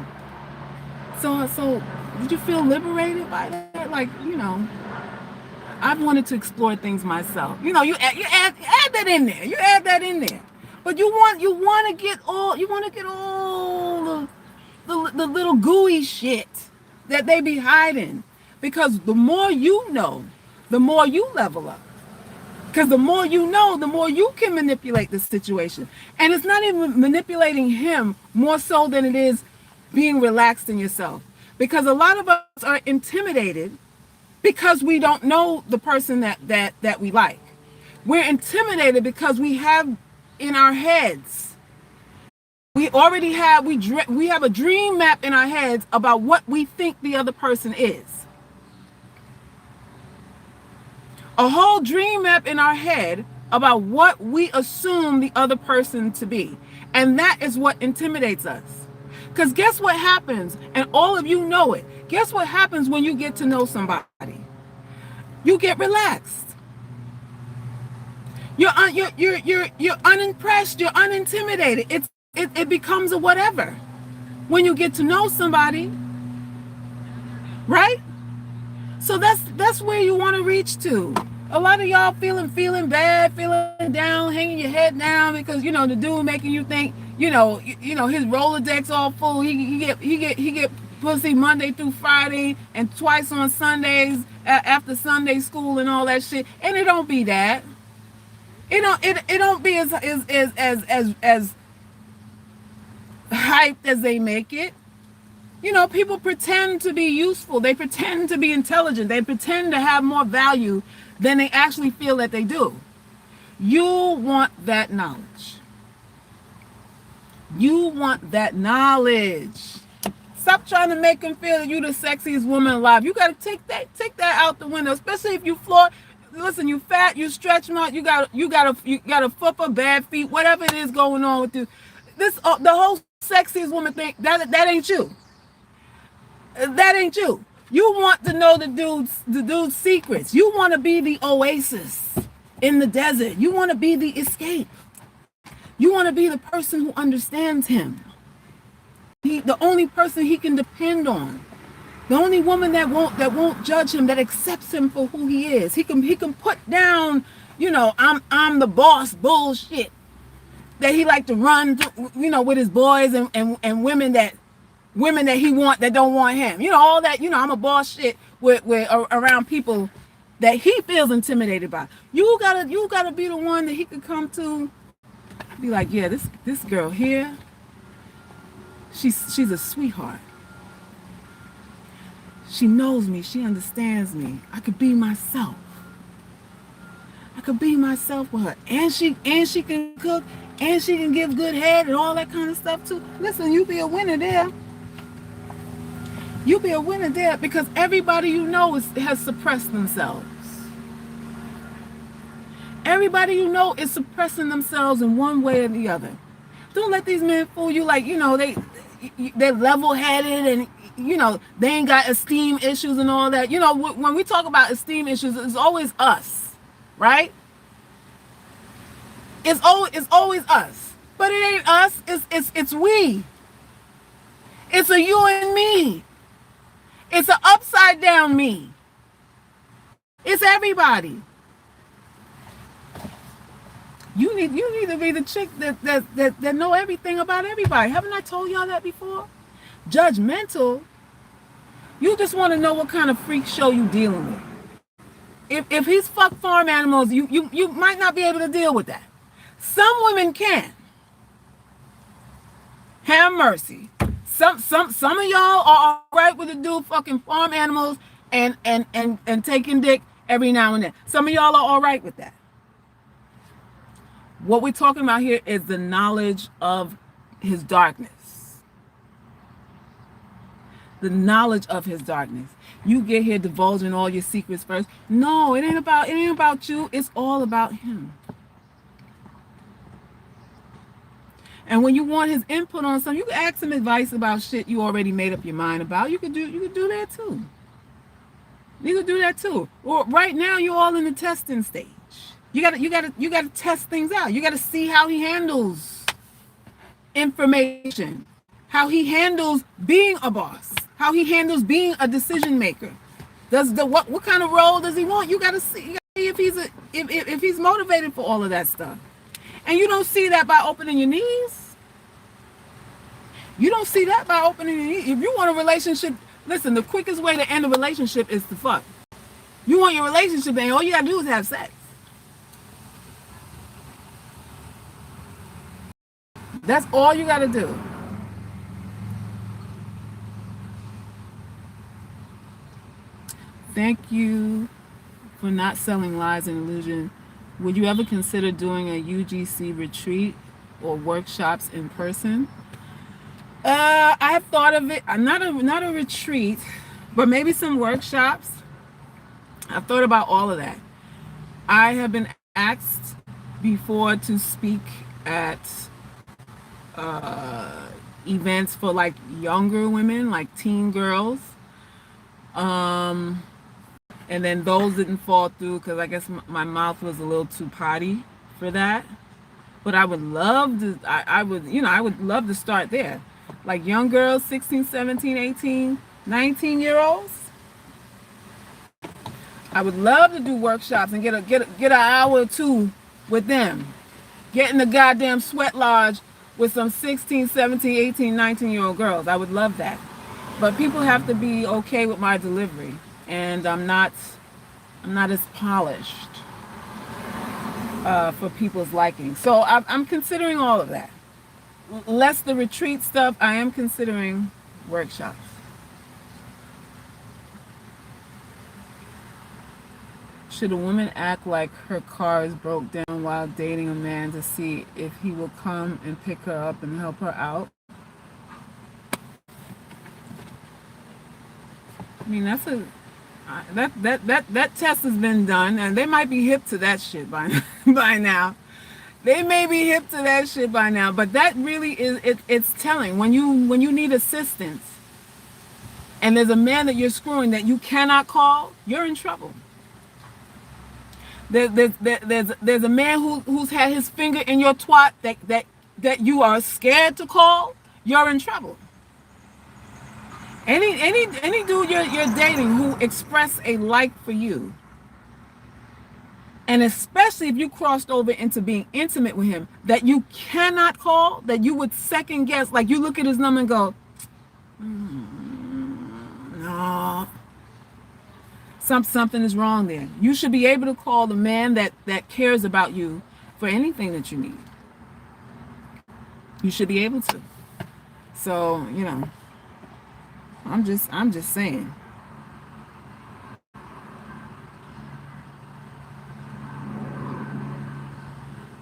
So did you feel liberated by that? Like, I've wanted to explore things myself. You add that in there. You add that in there. But you want to get all the little gooey shit that they be hiding, because the more you know, the more you level up. Because the more you know, the more you can manipulate the situation. And it's not even manipulating him more so than it is being relaxed in yourself. Because a lot of us are intimidated because we don't know the person that we like. We're intimidated because we have in our heads, we have a dream map in our heads about what we think the other person is. A whole dream map in our head about what we assume the other person to be. And that is what intimidates us. Because guess what happens? And all of you know it. Guess what happens when you get to know somebody? You get relaxed. You're unimpressed. You're unintimidated. It becomes a whatever when you get to know somebody, right? So that's where you want to reach to. A lot of y'all feeling bad, feeling down, hanging your head down because the dude making you think his Rolodex all full. He get pussy Monday through Friday and twice on Sundays after Sunday school and all that shit. And it don't be that. It don't be as hyped as they make it. People pretend to be useful. They pretend to be intelligent. They pretend to have more value than they actually feel that they do. You want that knowledge. You want that knowledge. Stop trying to make him feel that you the sexiest woman alive. You gotta take that out the window, especially if you floor. Listen, you fat, you stretch mark, you got a foot for bad feet, whatever it is going on with you. This the whole sexiest woman thing, that ain't you. That ain't you. You want to know the dude's secrets. You want to be the oasis in the desert. You want to be the escape. You want to be the person who understands him. The only person he can depend on. The only woman that won't judge him, that accepts him for who he is. He can put down, I'm the boss bullshit that he like to run, with his boys and women that he want that don't want him. All that, I'm a boss shit with around people that he feels intimidated by. You gotta be the one that he could come to, be like, yeah, this girl here, she's a sweetheart. She knows me. She understands me. I could be myself. I could be myself with her. And she can cook, and she can give good head and all that kind of stuff too. Listen, you be a winner there. You be a winner there because everybody has suppressed themselves. Everybody is suppressing themselves in one way or the other. Don't let these men fool you like, they're level-headed and they ain't got esteem issues and all that. When we talk about esteem issues, it's always us, right? It's always us. But it ain't us, it's we. It's a you and me. It's an upside down me. It's everybody. You need to be the chick that know everything about everybody. Haven't I told y'all that before? Judgmental. You just want to know what kind of freak show you dealing with. If he's fuck farm animals, you might not be able to deal with that. Some women can. Have mercy. Some of y'all are all right with a dude fucking farm animals and taking dick every now and then. Some of y'all are all right with that. What we're talking about here is the knowledge of his darkness. The knowledge of his darkness. You get here divulging all your secrets first. No, it ain't about you. It's all about him. And when you want his input on something, you can ask him advice about shit you already made up your mind about. You could do that too. You could do that too. Or right now you're all in the testing stage. You gotta test things out. You gotta see how he handles information, how he handles being a boss, how he handles being a decision maker. What kind of role does he want? You gotta see if he's motivated for all of that stuff. And you don't see that by opening your knees. You don't see that by opening your knees. If you want a relationship, listen, the quickest way to end a relationship is to fuck. You want your relationship, and all you gotta do is have sex. That's all you gotta do. Thank you for not selling lies and illusion. Would you ever consider doing a UGC retreat or workshops in person? I have thought of it. Not a retreat, but maybe some workshops. I've thought about all of that. I have been asked before to speak at events for like younger women, like teen girls. And then those didn't fall through because I guess my mouth was a little too potty for that. But I would love to, I would love to start there. Like young girls, 16, 17, 18, 19-year-olds. I would love to do workshops and get an hour or two with them. Get in the goddamn sweat lodge with some 16, 17, 18, 19-year-old girls. I would love that. But people have to be okay with my delivery. And I'm not as polished for people's liking. So I'm considering all of that. Less the retreat stuff, I am considering workshops. Should a woman act like her car is broke down while dating a man to see if he will come and pick her up and help her out? I mean, that test has been done, and they might be hip to that shit by by now. They may be hip to that shit by now, but that really is it's telling when you need assistance, and there's a man that you're screwing that you cannot call, you're in trouble. There's a man who's had his finger in your twat that you are scared to call, you're in trouble. Any dude you're dating who express a like for you, and especially if you crossed over into being intimate with him, that you cannot call, that you would second guess, like you look at his number and go, no, something is wrong there. You should be able to call the man that cares about you for anything that you need. You should be able to. So, you know, I'm just saying.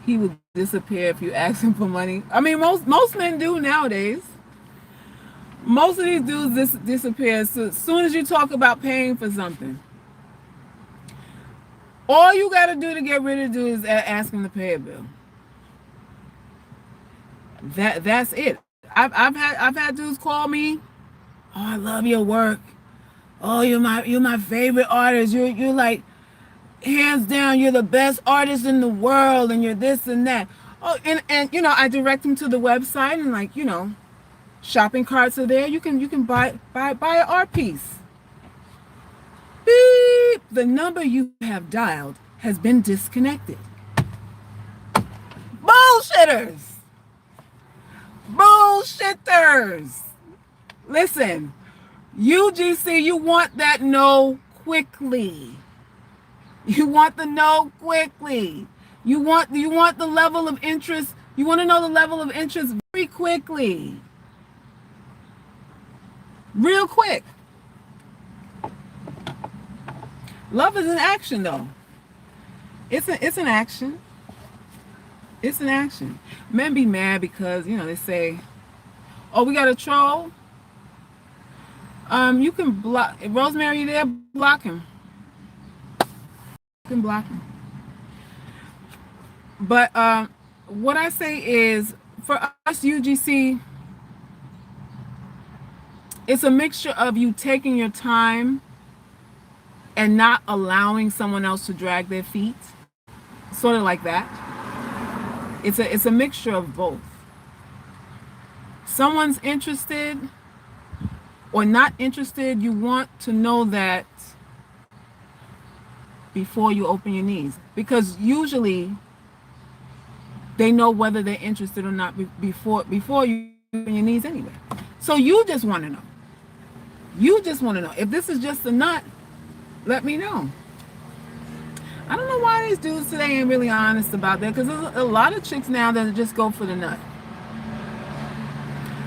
He would disappear if you ask him for money. I mean, most men do nowadays. Most of these dudes disappear as soon as you talk about paying for something. All you got to do to get rid of the dude is ask him to pay a bill. That's it. I've had dudes call me. Oh, I love your work. Oh, you're my favorite artist. You're like, hands down, you're the best artist in the world, and you're this and that. Oh, and you know, I direct them to the website, and like, you know, shopping carts are there. You can buy an art piece. Beep. The number you have dialed has been disconnected. Bullshitters. Bullshitters. Listen, UGC, you want that no quickly. You want the no quickly. You want the level of interest. You want to know the level of interest very quickly. Real quick. Love is an action, though. It's an action. It's an action. Men be mad because, you know, they say, oh, we got a troll. You can block Rosemary there, block him. You can block him. But what I say is, for us UGC, it's a mixture of you taking your time and not allowing someone else to drag their feet. Sort of like that. It's a mixture of both. Someone's interested or not interested, you want to know that before you open your knees. Because usually they know whether they're interested or not before you open your knees anyway. So you just want to know. You just want to know. If this is just a nut, let me know. I don't know why these dudes today ain't really honest about that, because there's a lot of chicks now that just go for the nut.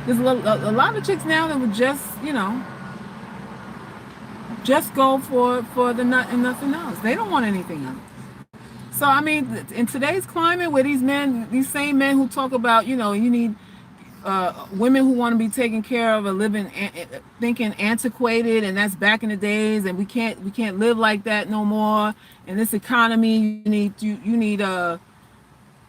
There's a lot of chicks now that would just, you know, just go for the nut and nothing else. They don't want anything else. So, I mean, in today's climate where these same men who talk about, you know, you need women who want to be taken care of are living, thinking antiquated, and that's back in the days, and we can't live like that no more. In this economy, you need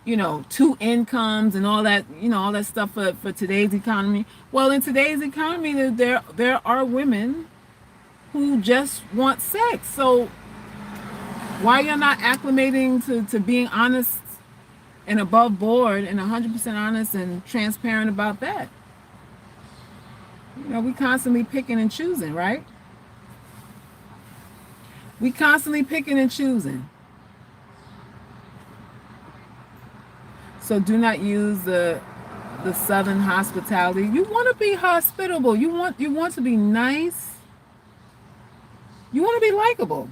you know, 2 incomes and all that, you know, all that stuff for today's economy. Well, in today's economy, there are women who just want sex. So why you're not acclimating to being honest and above board and 100% honest and transparent about that? You know, we constantly picking and choosing, right? We constantly picking and choosing. So do not use the Southern hospitality. You want to be hospitable. You want to be nice. You want to be likable.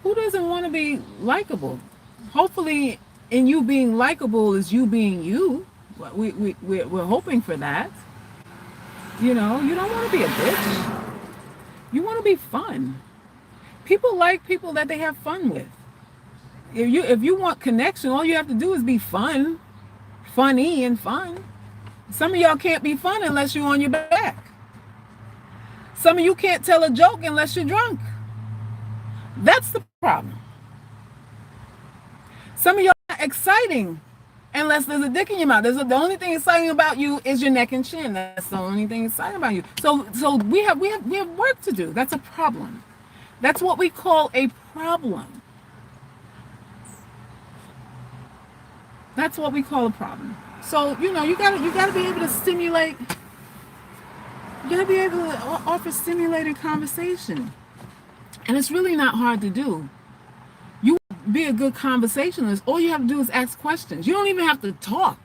Who doesn't want to be likable? Hopefully, in you being likable is you being you. We're hoping for that. You know, you don't want to be a bitch. You want to be fun. People like people that they have fun with. If you want connection, all you have to do is be fun, funny and fun. Some of y'all can't be fun unless you're on your back. Some of you can't tell a joke unless you're drunk. That's the problem. Some of y'all are not exciting unless there's a dick in your mouth. The only thing exciting about you is your neck and chin. That's the only thing exciting about you. So we have work to do. That's a problem. That's what we call a problem. That's what we call a problem. So you gotta be able to stimulate. You gotta be able to offer stimulated conversation, and it's really not hard to do. You be a good conversationalist. All you have to do is ask questions. You don't even have to talk.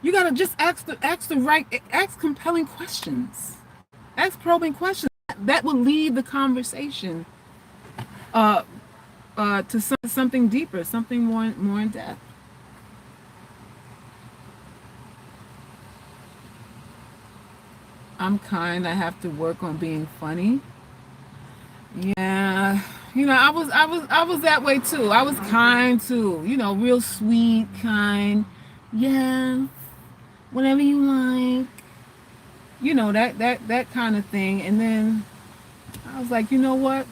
You gotta just ask compelling questions, ask probing questions that will lead the conversation to something deeper, something more in depth. I'm kind. I have to work on being funny. Yeah, I was that way too. I was kind too. Real sweet, kind. Yeah, whatever you like. That kind of thing. And then I was like, you know what?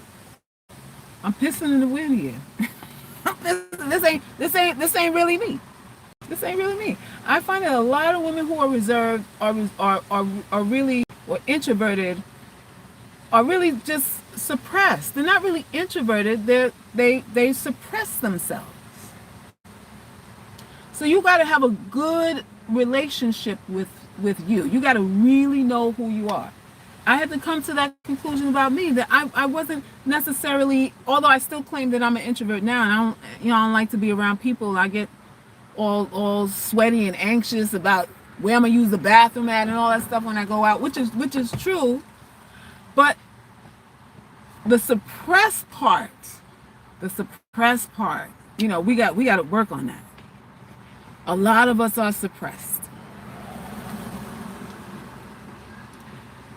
I'm pissing in the wind here. This ain't really me. This ain't really me. I find that a lot of women who are reserved are really, or introverted, are really just suppressed. They're not really introverted. They suppress themselves. So you got to have a good relationship with you. You got to really know who you are. I had to come to that conclusion about me, that I wasn't necessarily, although I still claim that I'm an introvert now, and I don't like to be around people. I get all sweaty and anxious about where I'm gonna use the bathroom at and all that stuff when I go out, which is true. But the suppressed part, we got to work on that. A lot of us are suppressed.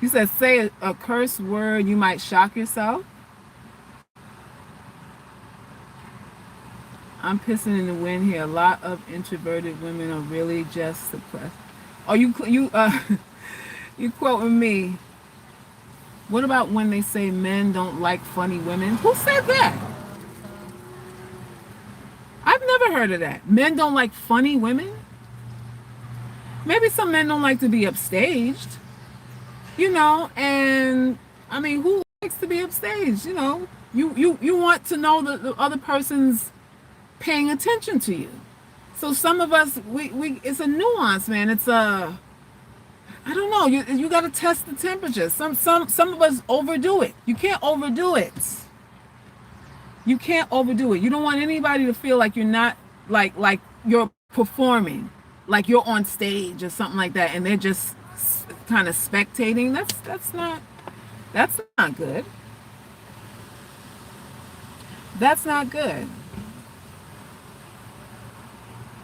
You said say a curse word, you might shock yourself. I'm pissing in the wind here. A lot of introverted women are really just suppressed. Oh, you quoting me. What about when they say men don't like funny women? Who said that? I've never heard of that. Men don't like funny women? Maybe some men don't like to be upstaged. And I mean, who likes to be upstaged? You want to know that the other person's paying attention to you. So some of us, we it's a nuance, man. It's I don't know. You got to test the temperature. Some of us overdo it. You can't overdo it. You can't overdo it. You don't want anybody to feel like you're not like you're performing, like you're on stage or something like that, and they're just kind of spectating. That's not good. That's not good.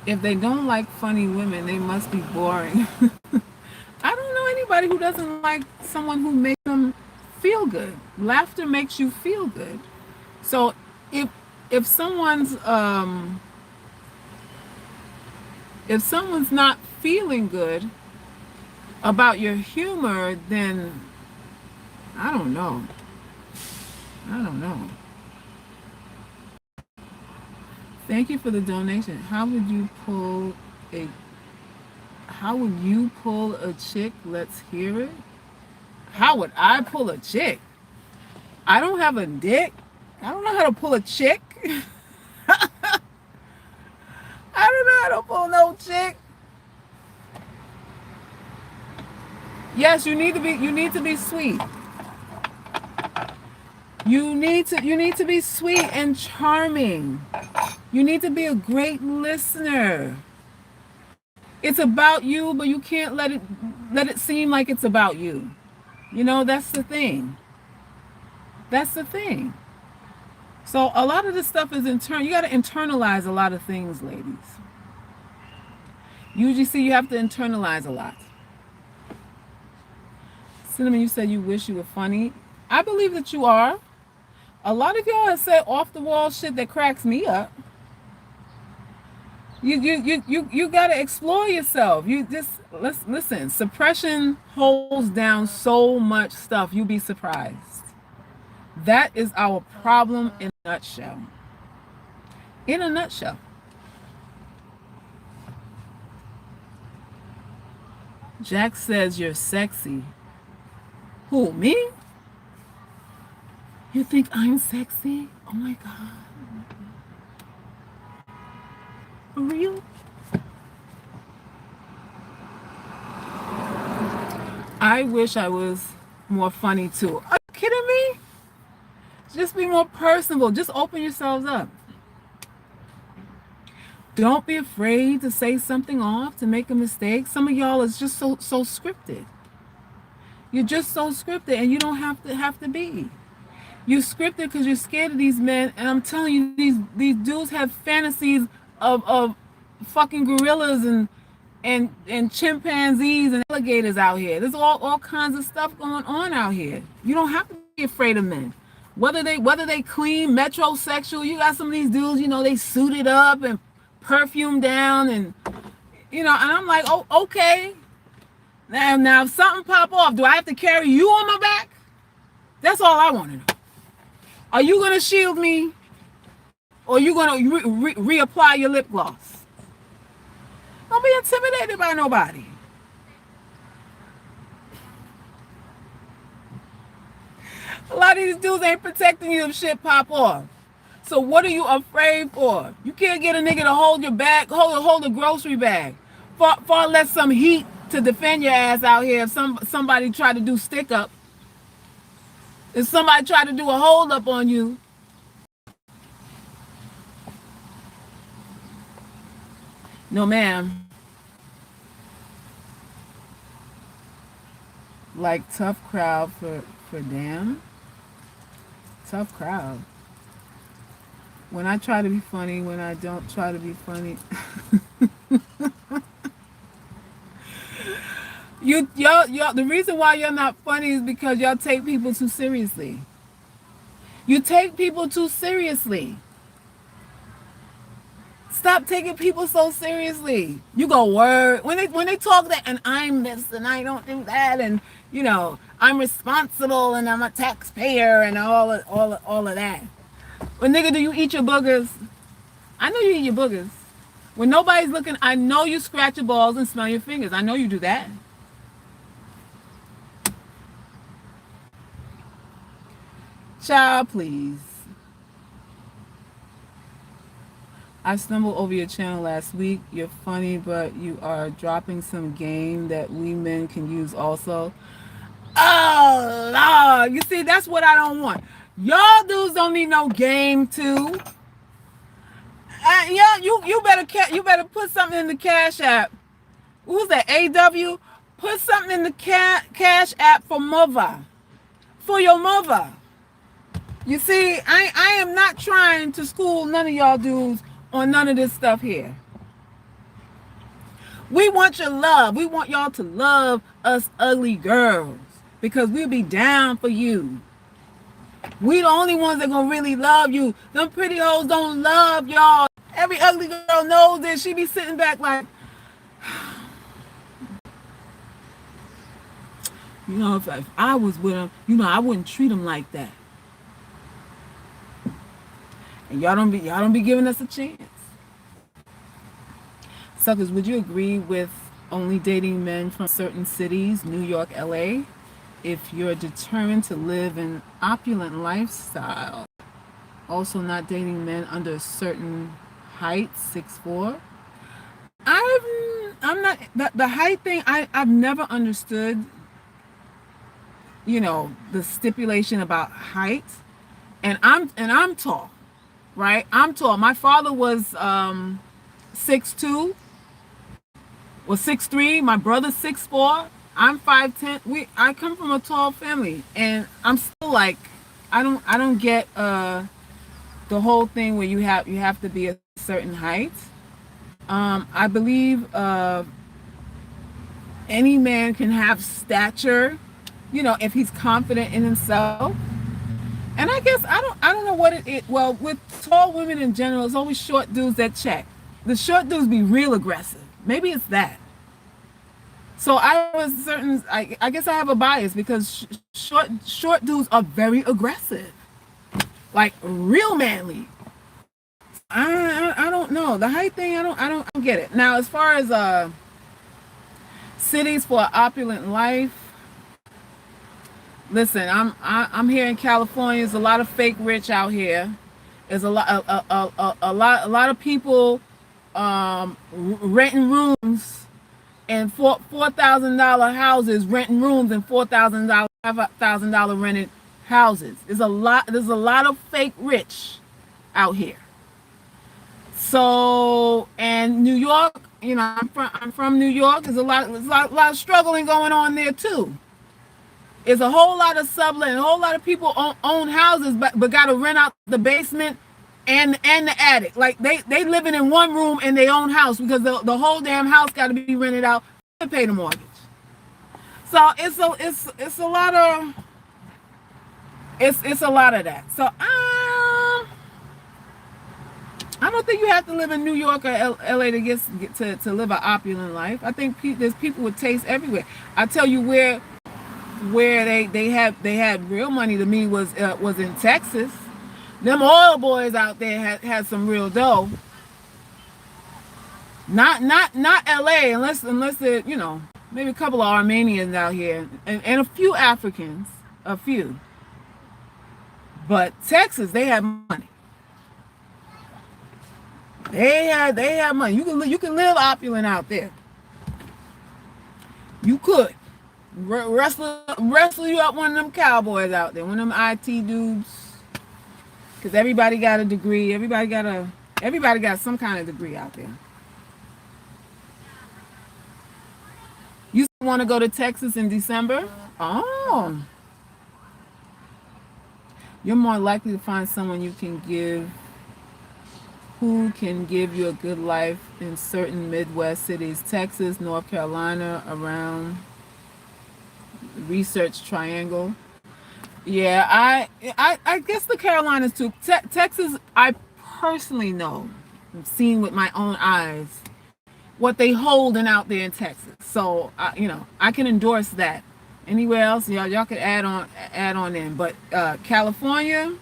If they don't like funny women, they must be boring. I don't know anybody who doesn't like someone who makes them feel good. Laughter makes you feel good. So if someone's not feeling good about your humor, then I don't know. Thank you for the donation. How would you pull a chick? Let's hear it. How would I pull a chick? I don't have a dick. I don't know how to pull a chick. I don't know how to pull no chick. Yes, you need to be sweet. You need to be sweet and charming. You need to be a great listener. It's about you, but you can't let it seem like it's about you. That's the thing. So a lot of this stuff is internal. You got to internalize a lot of things, ladies. UGC, you have to internalize a lot. Cinnamon, you said you wish you were funny. I believe that you are. A lot of y'all have said off the wall shit that cracks me up. You gotta explore yourself. You just listen. Suppression holds down so much stuff. You'll be surprised. That is our problem in a nutshell. In a nutshell. Jack says you're sexy. Who, me? You think I'm sexy? Oh my God. For real? I wish I was more funny too. Are you kidding me? Just be more personable. Just open yourselves up. Don't be afraid to say something off, to make a mistake. Some of y'all is just so scripted. You're just so scripted, and you don't have to be. You're scripted because you're scared of these men, and I'm telling you, these dudes have fantasies of fucking gorillas and chimpanzees and alligators out here. There's all kinds of stuff going on out here. You don't have to be afraid of men. Whether they clean, metrosexual, you got some of these dudes, you know, they suited up and perfume down, and you know, and I'm like, oh, okay. Now if something pop off, do I have to carry you on my back? That's all I want to know. Are you gonna shield me, or are you gonna reapply your lip gloss? Don't be intimidated by nobody. A lot of these dudes ain't protecting you if shit pop off. So what are you afraid for? You can't get a nigga to hold your bag, hold a grocery bag. Far less some heat to defend your ass out here if somebody try to do stick up. If somebody try to do a hold up on you. No, ma'am. Like tough crowd for damn. Tough crowd. When I try to be funny, when I don't try to be funny. y'all, the reason why you're not funny is because y'all take people too seriously. You take people too seriously. Stop taking people so seriously. You go word when they talk that, and I'm this and I don't do that, and you know I'm responsible and I'm a taxpayer and all of that. When nigga, do you eat your boogers? I know you eat your boogers. When nobody's looking, I know you scratch your balls and smell your fingers. I know you do that. Child, please. I stumbled over your channel last week. You're funny, but you are dropping some game that we men can use also. Oh, Lord. You see, that's what I don't want. Y'all dudes don't need no game too. Yeah, you better put something in the Cash App. Who's that? AW? Put something in the Cash App for mother. For your mother. You see, I am not trying to school none of y'all dudes on none of this stuff here. We want your love. We want y'all to love us ugly girls because we'll be down for you. We the only ones that gonna really love you. Them pretty hoes don't love y'all. Every ugly girl knows this. She be sitting back like, you know, if I was with him, you know, I wouldn't treat him like that. And y'all don't be giving us a chance. Suckers, would you agree with only dating men from certain cities, New York, LA, if you're determined to live an opulent lifestyle? Also not dating men under a certain height, 6'4". I'm not the height thing. I've never understood, you know, the stipulation about height. And I'm tall, right? I'm tall. My father was 6'2", was 6'3". My brother's 6'4". I'm 5'10". I come from a tall family, and I'm still like, I don't get the whole thing where you have to be a certain height. I believe any man can have stature, you know, if he's confident in himself. And I guess I don't know what it is. Well, with tall women in general, it's always short dudes that check. The short dudes be real aggressive. Maybe it's that. So I was certain. I guess I have a bias because short dudes are very aggressive, like real manly. I don't know the height thing. I don't get it. Now as far as cities for an opulent life, listen, I'm here in California. There's a lot of fake rich out here. There's a lot of people renting rooms in $4,000 houses, renting rooms in $5,000 rented houses. There's a lot of fake rich out here. So, and New York, I'm from New York. There's a lot of struggling going on there too. There's a whole lot of subletting. A whole lot of people own houses, but got to rent out the basement and the attic. Like they living in one room in their own house because the whole damn house got to be rented out to pay the mortgage. So it's a lot of it's a lot of that. So I don't think you have to live in New York or LA to get to live an opulent life. I think there's people with taste everywhere. I tell you where they had real money to me was in Texas. Them oil boys out there had some real dough. Not LA unless they're, maybe a couple of Armenians out here and a few Africans, a few. But Texas, they had money. They had money. You can live opulent out there. You could wrestle you up one of them cowboys out there, one of them IT dudes. Because everybody got a degree. Everybody got some kind of degree out there. You want to go to Texas in December? Oh, you're more likely to find someone who can give you a good life in certain Midwest cities, Texas, North Carolina, around Research Triangle. Yeah, I guess the Carolinas too. Texas, I personally know, I've seen with my own eyes what they holding out there in Texas. So I can endorse that. Anywhere else, y'all could add on in. But California,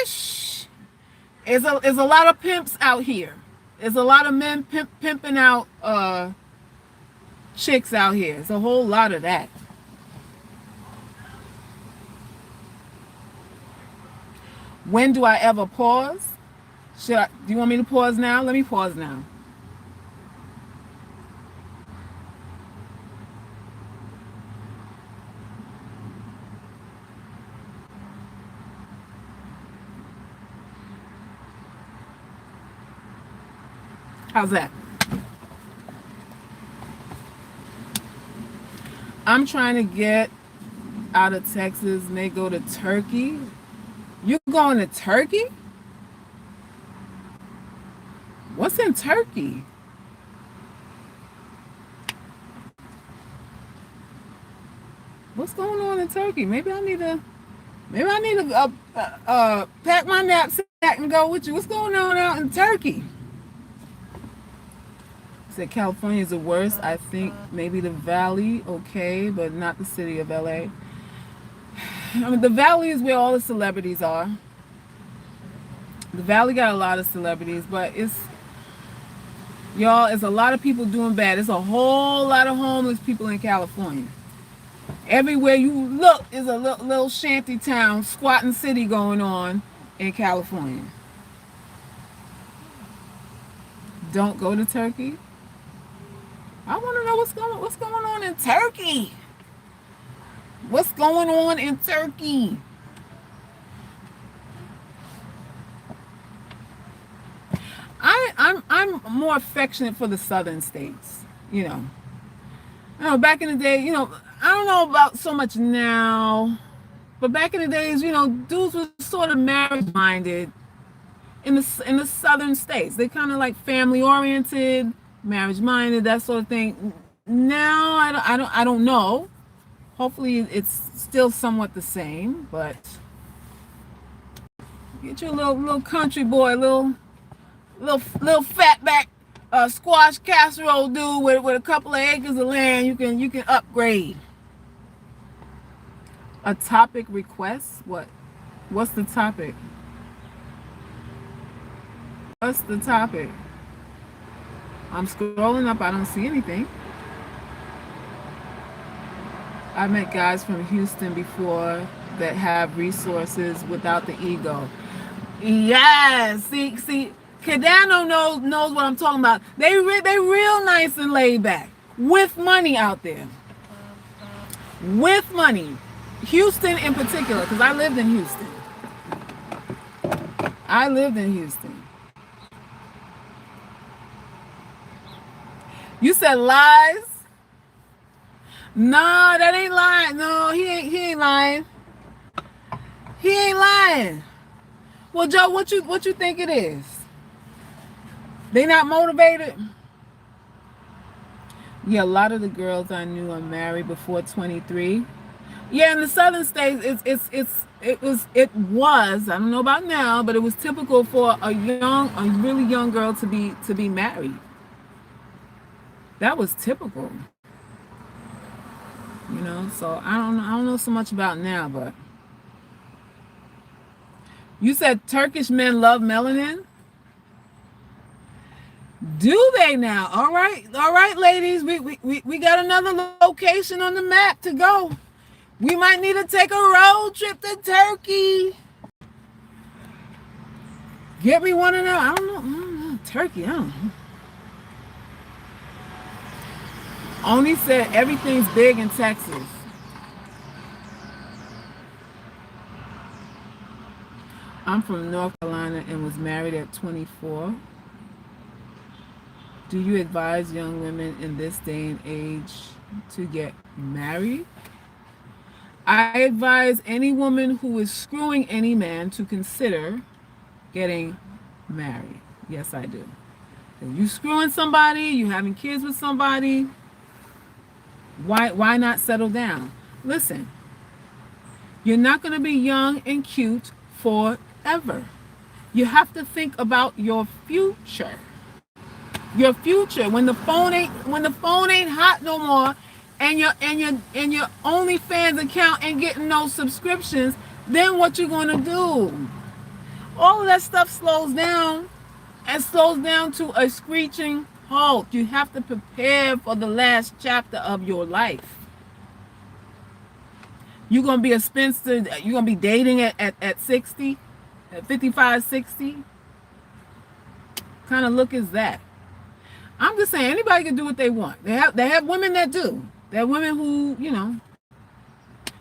ish. There's a lot of pimps out here. There's a lot of men pimping out chicks out here. There's a whole lot of that. When do I ever pause? Do you want me to pause now? Let me pause now. How's that? I'm trying to get out of Texas, may go to Turkey. You going to Turkey? What's in Turkey? What's going on in Turkey? Maybe I need to pack my knapsack and go with you. What's going on out in Turkey? Said California is the worst. I think maybe the Valley, okay, but not the city of LA. I mean, the Valley is where all the celebrities are. The Valley got a lot of celebrities, but it's a lot of people doing bad. There's a whole lot of homeless people in California. Everywhere you look is a little shanty town, squatting city going on in California. Don't go to Turkey. I want to know what's going on in Turkey. What's going on in Turkey? I'm more affectionate for the southern states. Back in the day, I don't know about so much now, but back in the days, dudes were sort of marriage minded in the southern states. They kind of like family oriented, marriage minded, that sort of thing. Now I don't know. Hopefully it's still somewhat the same, but get your little country boy, little fatback squash casserole dude with a couple of acres of land. You can upgrade. A topic request? What's the topic? What's the topic? I'm scrolling up, I don't see anything. I met guys from Houston before that have resources without the ego. Yes, see, Cardano knows what I'm talking about. They real nice and laid back with money out there. With money. Houston in particular, because I lived in Houston. You said lies? No, that ain't lying. No, he ain't lying. He ain't lying. Well, Joe, what you think it is? They not motivated? Yeah, a lot of the girls I knew are married before 23. Yeah, in the southern states, it was I don't know about now, but it was typical for a really young girl to be married. That was typical. You know, so I don't know so much about now, but you said Turkish men love melanin? Do they now? All right, ladies, we got another location on the map to go. We might need to take a road trip to Turkey. Get me one of them. I don't know. Turkey, I don't know. Only said everything's big in Texas. I'm from North Carolina and was married at 24. Do you advise young women in this day and age to get married? I advise any woman who is screwing any man to consider getting married. Yes, I do. If you screwing somebody, you having kids with somebody, why not settle down? Listen, you're not going to be young and cute forever. You have to think about your future. Your future. When the phone ain't hot no more, and your OnlyFans account ain't getting no subscriptions, then what you gonna do? All of that stuff slows down, and slows down to a screeching halt. You have to prepare for the last chapter of your life. You're gonna be a spinster. You're gonna be dating at 60, at 55, 60. What kind of look is that? I'm just saying, anybody can do what they want. They have women that do. There are women who, you know.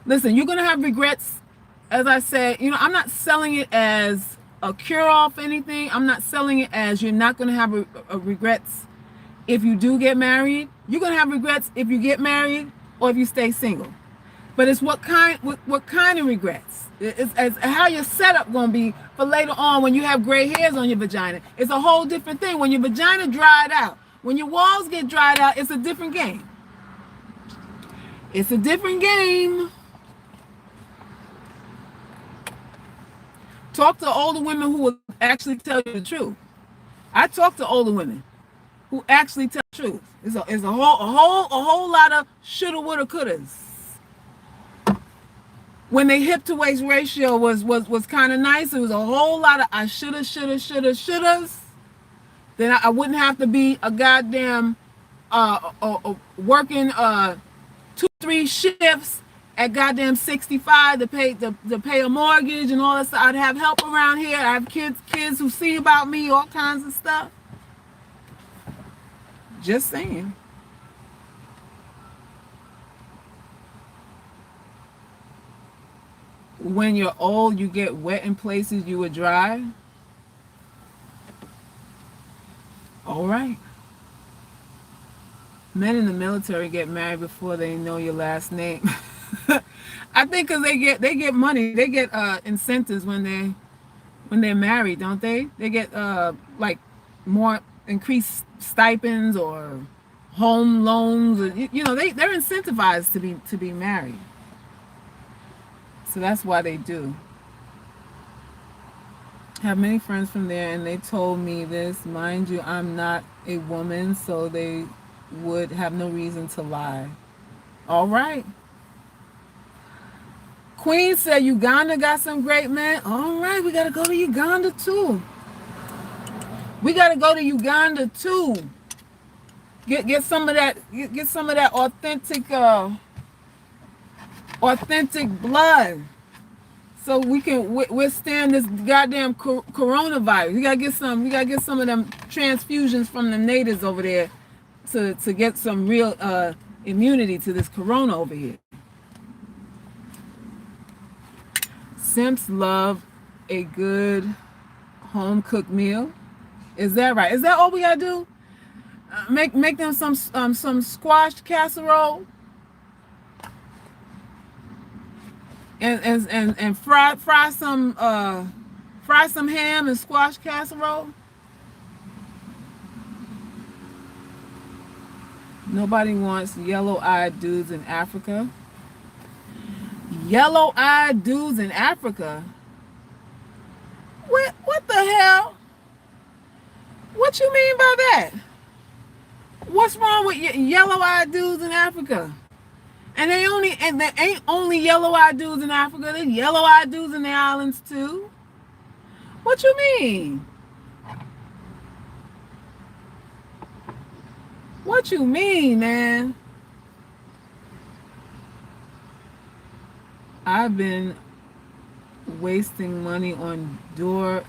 Listen, you're gonna have regrets. As I said, you know, I'm not selling it as a cure-all for anything. I'm not selling it as you're not gonna have regrets if you do get married. You're gonna have regrets if you get married or if you stay single. But it's what kind of regrets. It's how your setup gonna be for later on when you have gray hairs on your vagina. It's a whole different thing. When your vagina dried out, when your walls get dried out, it's a different game. It's a different game. Talk to older women who will actually tell you the truth. I talk to older women who actually tell the truth. It's a whole lot of shoulda, woulda, couldas. When the hip to waist ratio was kind of nice, it was a whole lot of I shouldas. Then I wouldn't have to be a goddamn working 2-3 shifts at goddamn 65 to pay a mortgage and all that stuff. I'd have help around here. I have kids who see about me, all kinds of stuff. Just saying. When you're old, you get wet in places you would dry. All right. Men in the military get married before they know your last name. I think because they get money, they get incentives when they're married, don't they? They get like more increased stipends or home loans. Or, you know, they're incentivized to be married. So that's why they do. Have many friends from there, and they told me this. Mind you, I'm not a woman, so they would have no reason to lie. All right. Queen said Uganda got some great men. All right, we got to go to Uganda too. We got to go to Uganda too. Get some of that. Get some of that authentic blood, so we can withstand this goddamn coronavirus. We gotta get some. We gotta get some of them transfusions from the natives over there to get some real immunity to this corona over here. Simps love a good home cooked meal. Is that right? Is that all we gotta do? Make them some squash casserole and fry some ham and squash casserole. Nobody wants yellow-eyed dudes in Africa. Yellow-eyed dudes in Africa? What the hell? What you mean by that? What's wrong with yellow-eyed dudes in Africa? And they ain't only yellow-eyed dudes in Africa. There's yellow-eyed dudes in the islands too. What you mean? What you mean, man? I've been wasting money on DoorDash.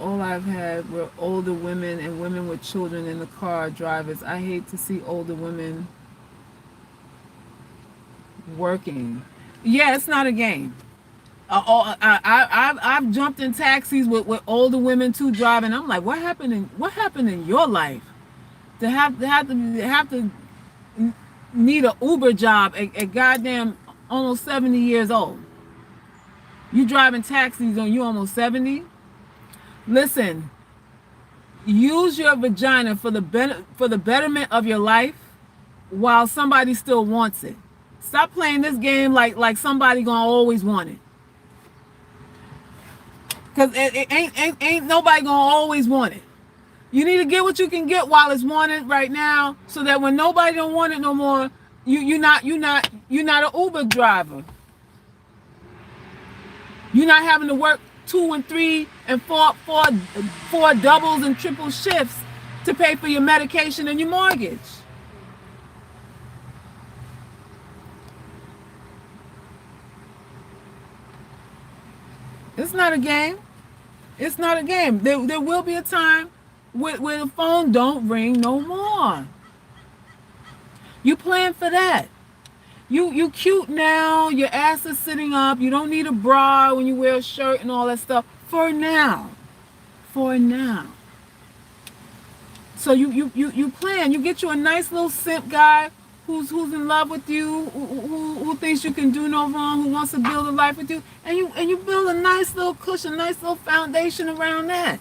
All I've had were older women and women with children in the car drivers. I hate to see older women working. Yeah, it's not a game. I've jumped in taxis with older women too driving. I'm like, what happened in your life to have to need an Uber job at goddamn almost 70 years old? You driving taxis on you almost 70? Listen, use your vagina for the betterment of your life while somebody still wants it. Stop playing this game like somebody gonna always want it. Cause it ain't nobody gonna always want it. You need to get what you can get while it's wanted right now, so that when nobody don't want it no more, you're not an Uber driver. You're not having to work 2 and 3 and 4 doubles and triple shifts to pay for your medication and your mortgage. It's not a game. It's not a game. There will be a time where the phone don't ring no more. You plan for that. You cute now. Your ass is sitting up. You don't need a bra when you wear a shirt and all that stuff. For now. So you plan. You get you a nice little simp guy who's in love with you, who thinks you can do no wrong, who wants to build a life with you, and you build a nice little cushion, nice little foundation around that.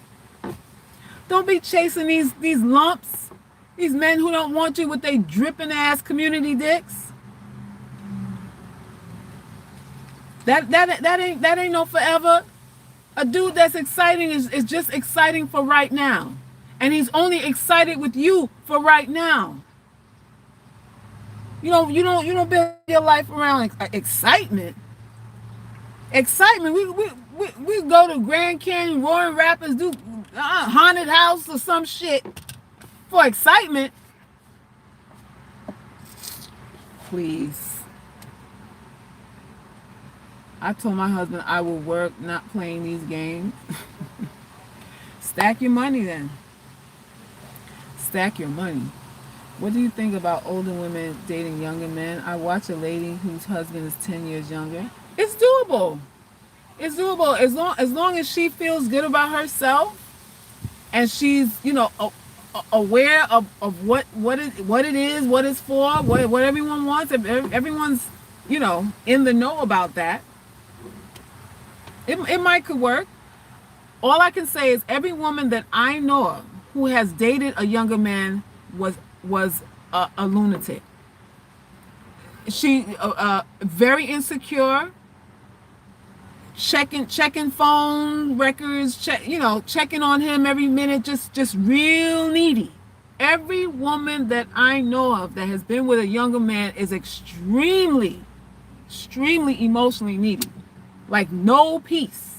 Don't be chasing these lumps, these men who don't want you with their dripping ass community dicks. That ain't no forever. A dude that's exciting is just exciting for right now, and he's only excited with you for right now. You don't build your life around excitement. Excitement. We go to Grand Canyon, Roaring Rapids, do haunted house or some shit for excitement. Please. I told my husband I will work not playing these games. Stack your money then. Stack your money. What do you think about older women dating younger men? I watch a lady whose husband is 10 years younger. It's doable. It's doable as long as she feels good about herself and she's, aware of what it is, what it's for, what everyone wants. If everyone's, in the know about that, it might could work. All I can say is every woman that I know of who has dated a younger man was a lunatic. She very insecure, checking phone records, checking on him every minute, just real needy. Every woman that I know of that has been with a younger man is extremely emotionally needy. Like no peace.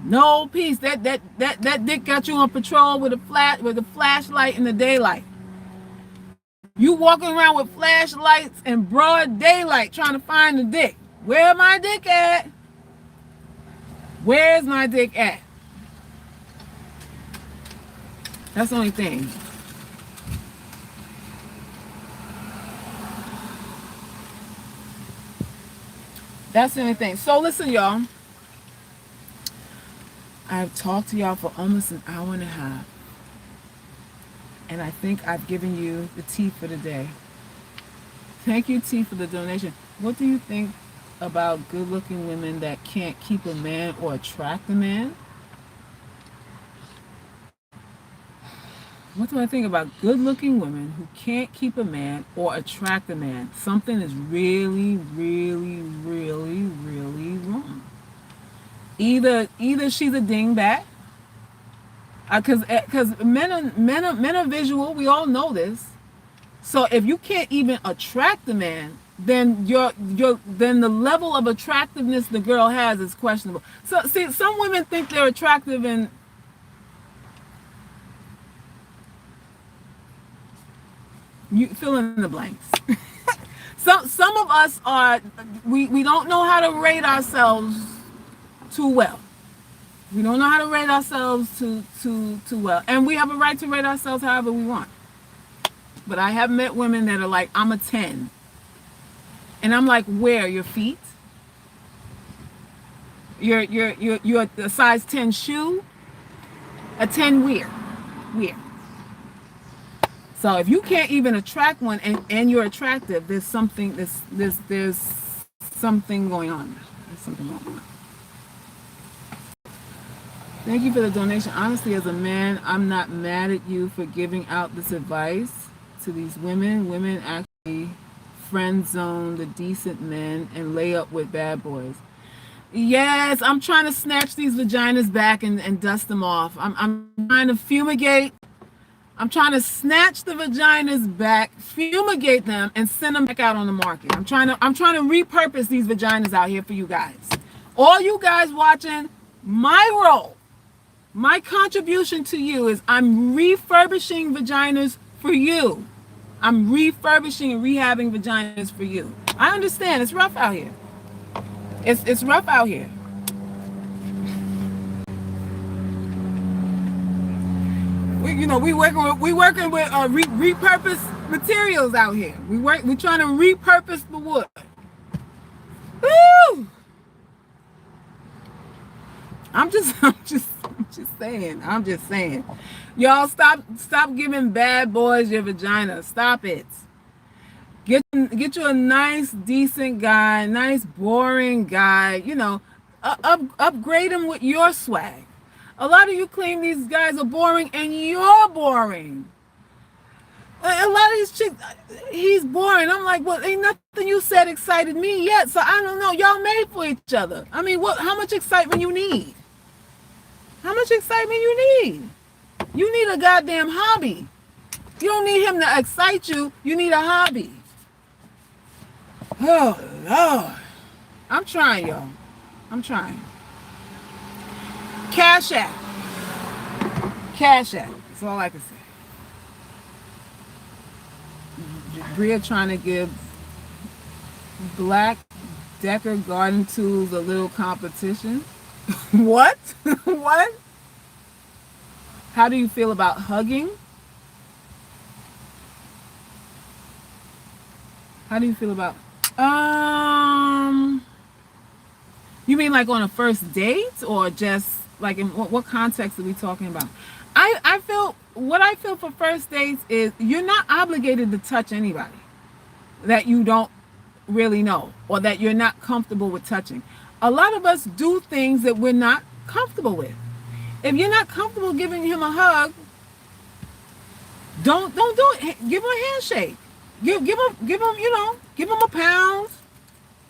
No peace. That dick got you on patrol with a flashlight in the daylight. You walking around with flashlights in broad daylight trying to find the dick. Where my dick at? Where's my dick at? That's the only thing. That's the only thing. So listen, y'all. I've talked to y'all for almost an hour and a half. And I think I've given you the tea for the day. Thank you, T, for the donation. What do you think about good-looking women that can't keep a man or attract a man? What do I think about good-looking women who can't keep a man or attract a man? Something is really wrong. Either she's a dingbat, because men are visual. We all know this. So if you can't even attract the man, then then the level of attractiveness the girl has is questionable. So see, some women think they're attractive and you fill in the blanks. Some of us are we don't know how to rate ourselves too well. We don't know how to rate ourselves too well, and we have a right to rate ourselves however we want. But I have met women that are like, I'm a 10. And I'm like, where? Your feet? You're a size 10 shoe? A 10 where? Where? So if you can't even attract one and you're attractive, there's something going on. There's something going on. Thank you for the donation. Honestly, as a man, I'm not mad at you for giving out this advice to these women. Women actually friend zone the decent men and lay up with bad boys. Yes, I'm trying to snatch these vaginas back and dust them off. I'm trying to fumigate. I'm trying to snatch the vaginas back, fumigate them, and send them back out on the market. I'm trying to repurpose these vaginas out here for you guys. All you guys watching, my role, my contribution to you is I'm refurbishing vaginas for you. I'm refurbishing and rehabbing vaginas for you. I understand it's rough out here. It's rough out here. We working with repurposed materials out here. We're trying to repurpose the wood. Woo! I'm just saying. Y'all stop giving bad boys your vagina. Stop it. Get you a nice, decent guy, nice, boring guy. Upgrade him with your swag. A lot of you claim these guys are boring, and you're boring. A lot of these chicks, he's boring. I'm like, well, ain't nothing you said excited me yet, so I don't know. Y'all made for each other. I mean, how much excitement you need? How much excitement you need? You need a goddamn hobby. You don't need him to excite you. You need a hobby. Oh, Lord. I'm trying, y'all. I'm trying. Cash App. Cash App. That's all I can say. Bria trying to give Black Decker garden tools a little competition. What? What? How do you feel about hugging? How do you feel about you mean like on a first date, or just like in what context are we talking about? I feel for first dates is you're not obligated to touch anybody that you don't really know or that you're not comfortable with touching. A lot of us do things that we're not comfortable with. If you're not comfortable giving him a hug, don't do it. Give him a handshake. Give him Give him a pound.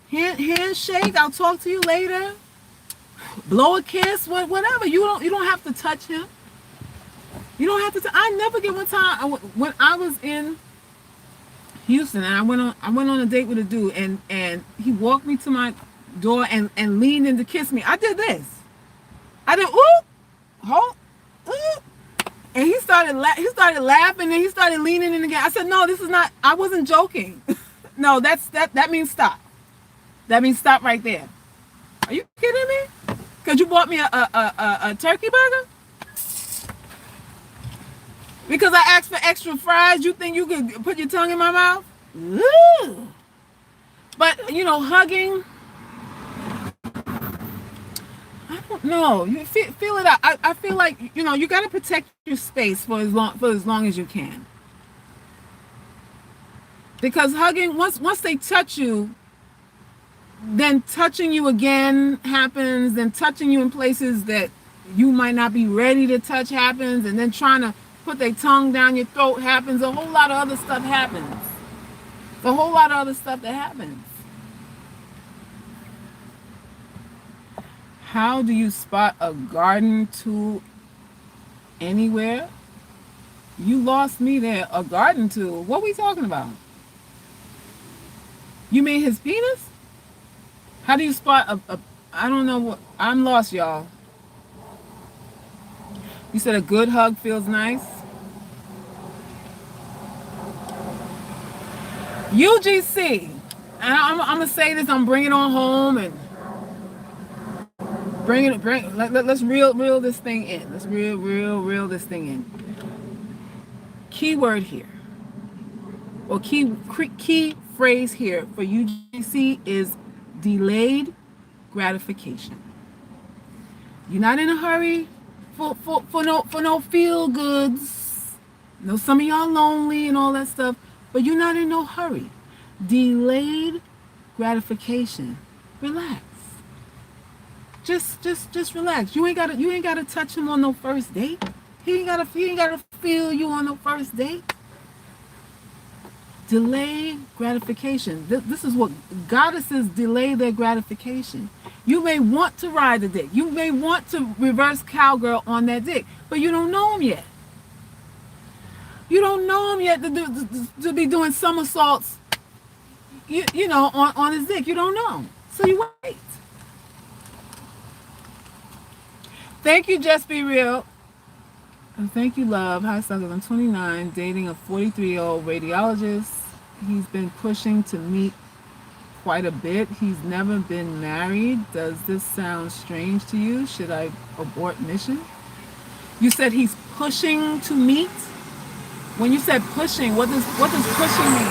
Handshake. I'll talk to you later. Blow a kiss. Whatever. You don't have to touch him. You don't have to. I never get one time when I was in Houston and I went on a date with a dude and he walked me to my door and leaned in to kiss me. I did this. I did and he started laughing and he started leaning in again. I said, no, this is not. I wasn't joking. No, that means stop. That means stop right there. Are you kidding me? Because you bought me a turkey burger? Because I asked for extra fries, you think you could put your tongue in my mouth? Ooh. But, hugging, I don't know. You feel it out. I feel like, you got to protect your space for as long as you can. Because hugging, once they touch you, then touching you again happens, then touching you in places that you might not be ready to touch happens, and then trying to put their tongue down your throat happens. A whole lot of other stuff happens. A whole lot of other stuff that happens. How do you spot a garden tool anywhere? You lost me there. A garden tool? What are we talking about? You mean his penis? How do you spot I don't know what, I'm lost, y'all. You said a good hug feels nice. UGC. And I'm gonna say this. I'm bringing it on home and let's reel this thing in. Let's reel this thing in. Keyword here, or key phrase here for UGC is delayed gratification. You're not in a hurry for no feel goods. No, some of y'all lonely and all that stuff, but you're not in no hurry. Delayed gratification. Relax. Just relax. You ain't gotta touch him on no first date. He ain't gotta feel you on no first date. Delay gratification. This is what goddesses delay their gratification. You may want to ride the dick. You may want to reverse cowgirl on that dick, but you don't know him yet. You don't know him yet to be doing somersaults, on his dick. You don't know. So you wait. Thank you, Just Be Real. And thank you, love. Hi, Suckers. I'm 29, dating a 43-year-old radiologist. He's been pushing to meet quite a bit. He's never been married. Does this sound strange to you? Should I abort mission? You said he's pushing to meet? When you said pushing, what does pushing mean?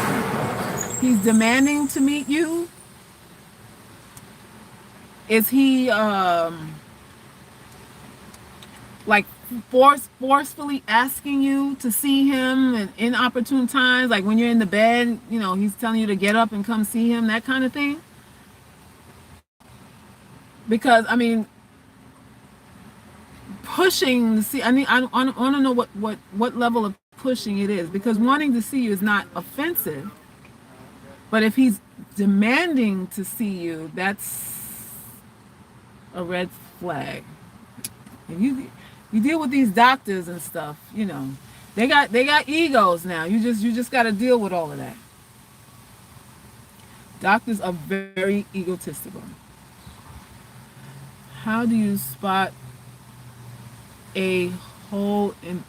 He's demanding to meet you? Is he like forcefully asking you to see him in inopportune times, like when you're in the bed, he's telling you to get up and come see him, that kind of thing? Because pushing to see, I want to know what level of pushing it is, because wanting to see you is not offensive, but if he's demanding to see you, that's a red flag. If you deal with these doctors and stuff, they got egos now. You just got to deal with all of that. Doctors are very egotistical. How do you spot a hole in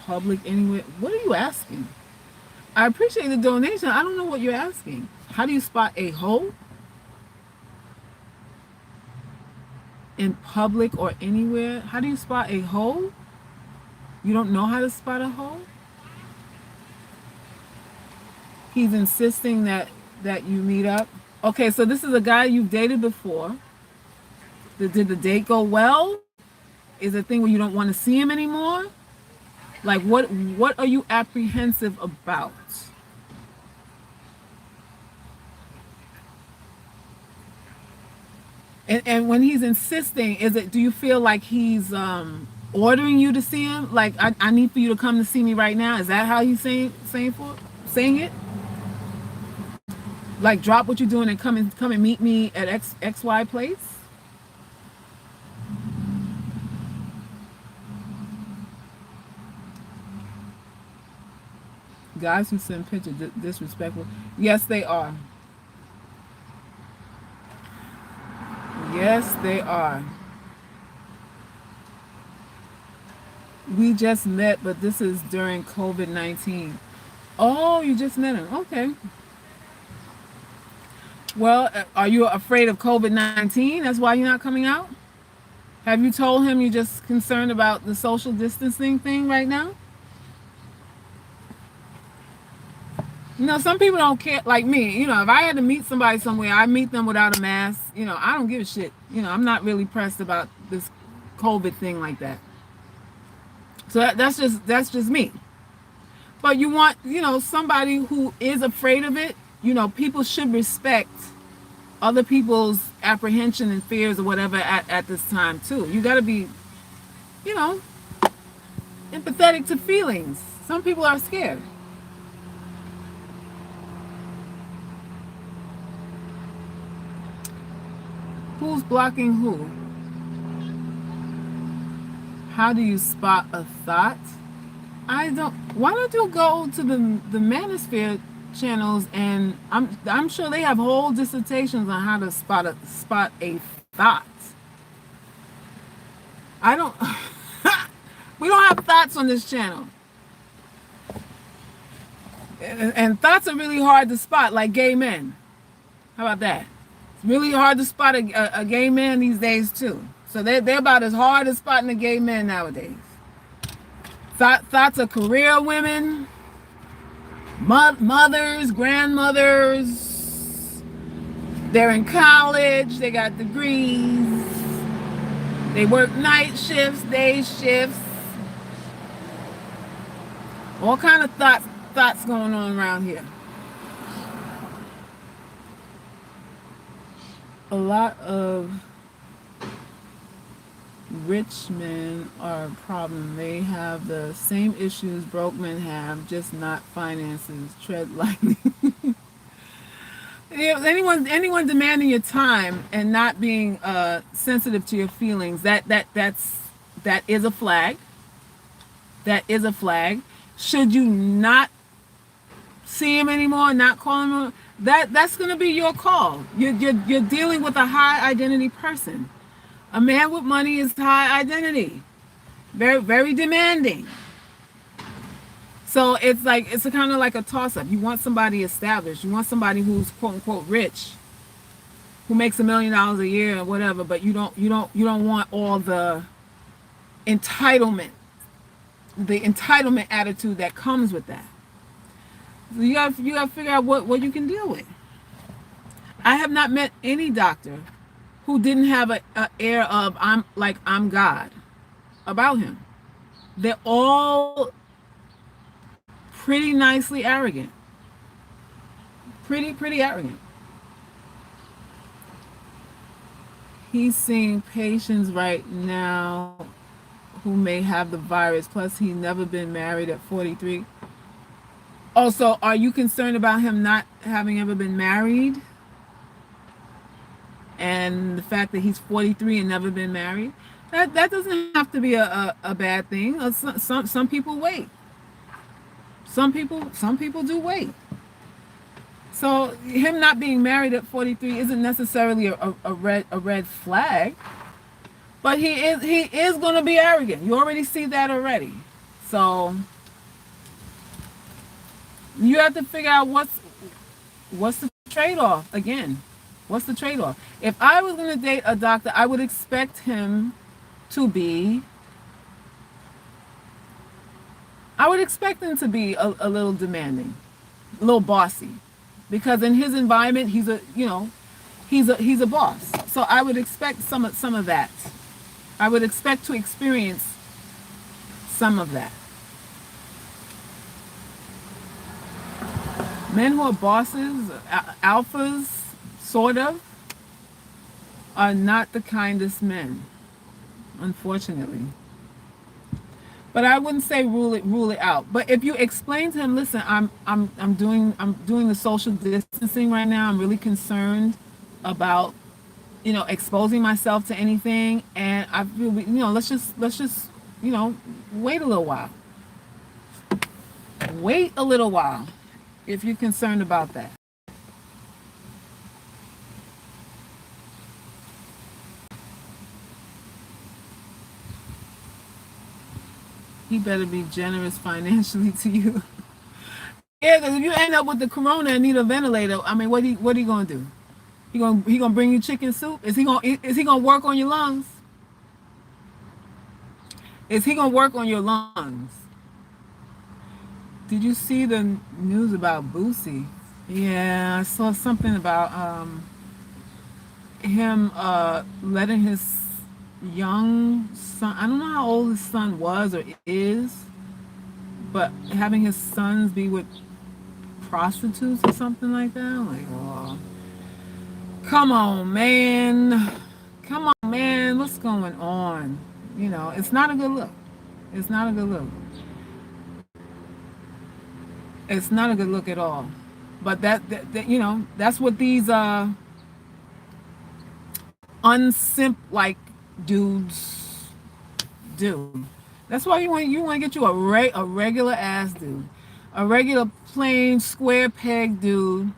public anywhere? What are you asking? I appreciate the donation. I don't know what you're asking. How do you spot a hole in public or anywhere? How do you spot a hole? You don't know how to spot a hole? He's insisting that you meet up. Okay, so this is a guy you've dated before. Did the date go well? Is it a thing where you don't want to see him anymore? Like, what are you apprehensive about? And when he's insisting, do you feel like he's ordering you to see him? Like, I need for you to come to see me right now? Is that how he's saying it? Like drop what you're doing and come and meet me at XY place? Guys who send pictures disrespectful. Yes, they are. Yes, they are. We just met, but this is during COVID-19. Oh, you just met him. Okay. Well, are you afraid of COVID-19? That's why you're not coming out? Have you told him you're just concerned about the social distancing thing right now? You know, some people don't care, like me. You know, if I had to meet somebody somewhere, I meet them without a mask. You know, I don't give a shit. You know, I'm not really pressed about this COVID thing like that. So that's just me. But you want, you know, somebody who is afraid of it. You know, people should respect other people's apprehension and fears or whatever at this time too. You got to be, you know, empathetic to feelings. Some people are scared. Who's blocking who? How do you spot a thought? I don't. Why don't you go to the Manosphere channels, and I'm sure they have whole dissertations on how to spot a thought. I don't. We don't have thoughts on this channel, and thoughts are really hard to spot, like gay men. How about that? It's really hard to spot a gay man these days too. So they're about as hard as spotting a gay man nowadays. Thoughts of career women, mothers, grandmothers. They're in college. They got degrees. They work night shifts, day shifts. All kind of thoughts going on around here. A lot of rich men are a problem. They have the same issues broke men have, just not finances. Tread lightly. Anyone demanding your time and not being sensitive to your feelings, that is a flag. That is a flag. Should you not see him anymore, not call him, that's going to be your call. You're dealing with a high identity person. A man with money is high identity, very very demanding. So it's kind of like a toss up. You want somebody established. You want somebody who's quote unquote rich, who makes $1 million a year or whatever. But you don't want all the entitlement, attitude that comes with that. So you got to figure out what you can deal with. I have not met any doctor who didn't have a air of I'm God about him. They're all pretty nicely arrogant. Pretty arrogant. He's seeing patients right now who may have the virus. Plus, he's never been married at 43. Also, are you concerned about him not having ever been married? And the fact that he's 43 and never been married? That doesn't have to be a bad thing. Some people wait. Some people do wait. So him not being married at 43 isn't necessarily a red flag. But he is going to be arrogant. You already see that already. So you have to figure out what's the trade-off again. What's the trade-off? If I was going to date a doctor, I would expect him to be a little demanding, a little bossy, because in his environment he's a boss. So I would expect some of that. I would expect to experience some of that. Men who are bosses, alphas, sort of, are not the kindest men, unfortunately. But I wouldn't say rule it out. But if you explain to him, listen, I'm doing the social distancing right now. I'm really concerned about exposing myself to anything, and I feel let's just wait a little while. Wait a little while if you're concerned about that. He better be generous financially to you. Yeah, because if you end up with the corona and need a ventilator, I mean, what he gonna do? He gonna bring you chicken soup? Is he gonna work on your lungs? Is he gonna work on your lungs? Did you see the news about Boosie? Yeah, I saw something about him letting his young son, I don't know how old his son was or is, but having his sons be with prostitutes or something like that. I'm like, oh, come on, man. Come on, man. What's going on? It's not a good look. It's not a good look. It's not a good look at all. But that's what these unsimp like dudes do. That's why you want to get you a regular ass dude, a regular plain square peg dude,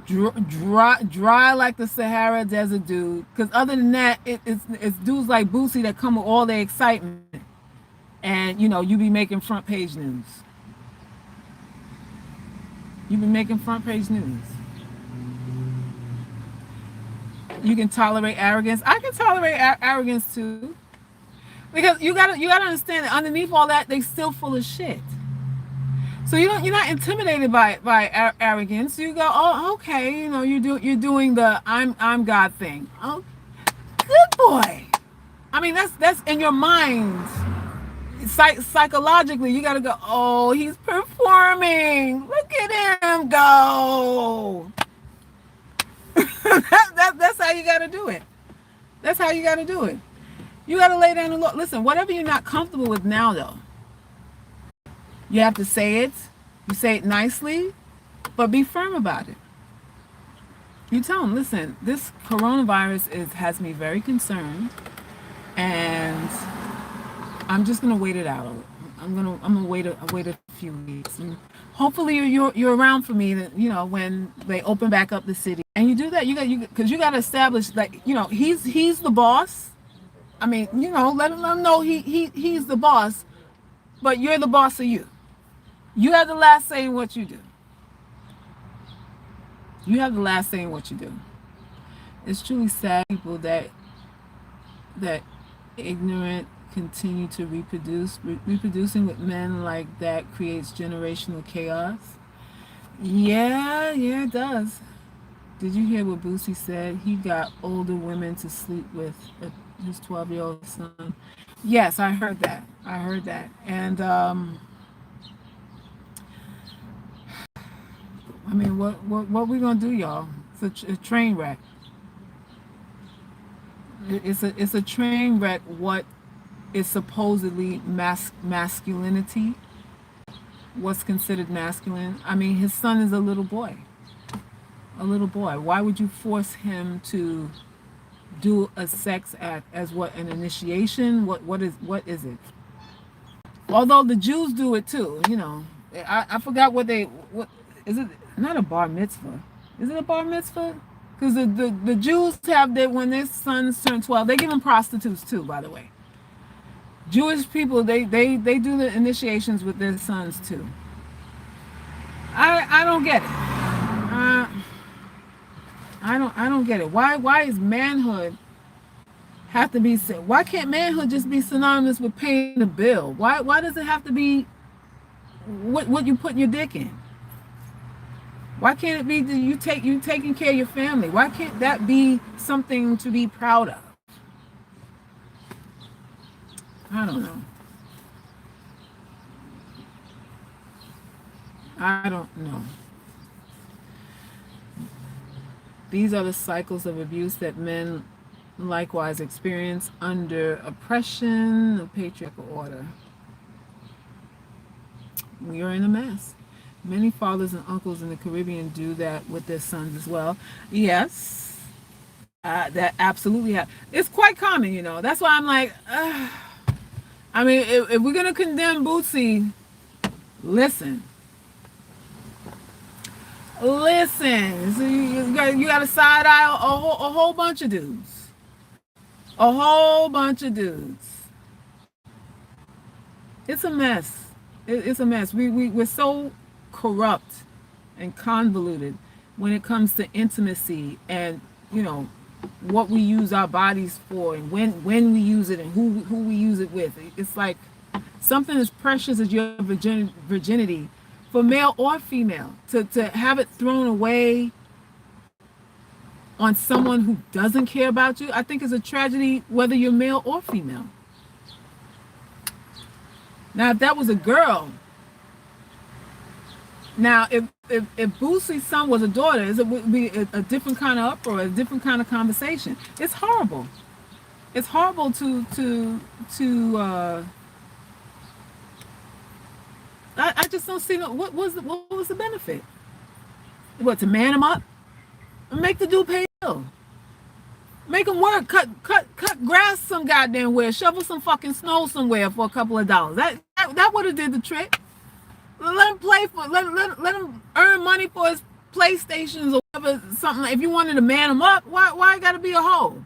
dry like the Sahara Desert dude. Because other than that, it's dudes like Boosie that come with all their excitement, and you be making front page news. You be making front page news. You can tolerate arrogance. I can tolerate arrogance too, because you gotta understand that underneath all that, they still full of shit. So you're not intimidated by arrogance. You go, oh, okay, you're doing the I'm God thing. Oh, good boy. I mean, that's in your mind. Psychologically, you gotta go, oh, he's performing. Look at him go. That's how you gotta do it. That's how you gotta do it. You gotta lay down the law. Listen, whatever you're not comfortable with now, though, you have to say it. You say it nicely, but be firm about it. You tell them, listen, this coronavirus has me very concerned, and I'm just gonna wait it out. I'm gonna wait a few weeks, and hopefully you're around for me. That when they open back up the city, and you do that, because you got to establish that he's the boss. I mean, let him know he's the boss, but you're the boss of you. You have the last say in what you do. You have the last say in what you do. It's truly sad people that ignorant continue to reproduce. Reproducing with men like that creates generational chaos. Yeah, it does. Did you hear what Boosie said? He got older women to sleep with his 12-year-old son. Yes, I heard that. And I mean, what we gonna do, y'all? It's a train wreck. It's a train wreck. What is supposedly masculinity? What's considered masculine? I mean, his son is a little boy. A little boy. Why would you force him to do a sex act as what, an initiation? What is it? Although the Jews do it too. I forgot what is it? Not a bar mitzvah. Is it a bar mitzvah? Because the Jews have that when their sons turn 12, they give them prostitutes too, by the way. Jewish people, they do the initiations with their sons too. I don't get it. I don't get it. Why is manhood have to be said? Why can't manhood just be synonymous with paying the bill? Why does it have to be what you put your dick in? Why can't it be that you taking care of your family? Why can't that be something to be proud of? I don't know. I don't know. These are the cycles of abuse that men likewise experience under oppression of patriarchal order. We are in a mess. Many fathers and uncles in the Caribbean do that with their sons as well. Yes, that absolutely it's quite common, you know. That's why I'm like, I mean, if we're gonna condemn Bootsy, listen, listen. So you got a side eye a whole bunch of dudes, a whole bunch of dudes. It's a mess. It's a mess. We're so corrupt and convoluted when it comes to intimacy and, you know, what we use our bodies for and when we use it and who we use it with. It's like something as precious as your virginity for male or female to have it thrown away on someone who doesn't care about you, I think is a tragedy whether you're male or female. Now, if that was a girl, now if Boosie's son was a daughter, it would be a different kind of uproar, a different kind of conversation. It's horrible. It's horrible to I just don't see what was the benefit. What, to man him up, make the dude pay the bill, make him work, cut grass some goddamn where, shovel some fucking snow somewhere for a couple of dollars. That would have did the trick. Let him play for let him earn money for his PlayStations or whatever, something. If you wanted to man him up, why gotta be a hoe?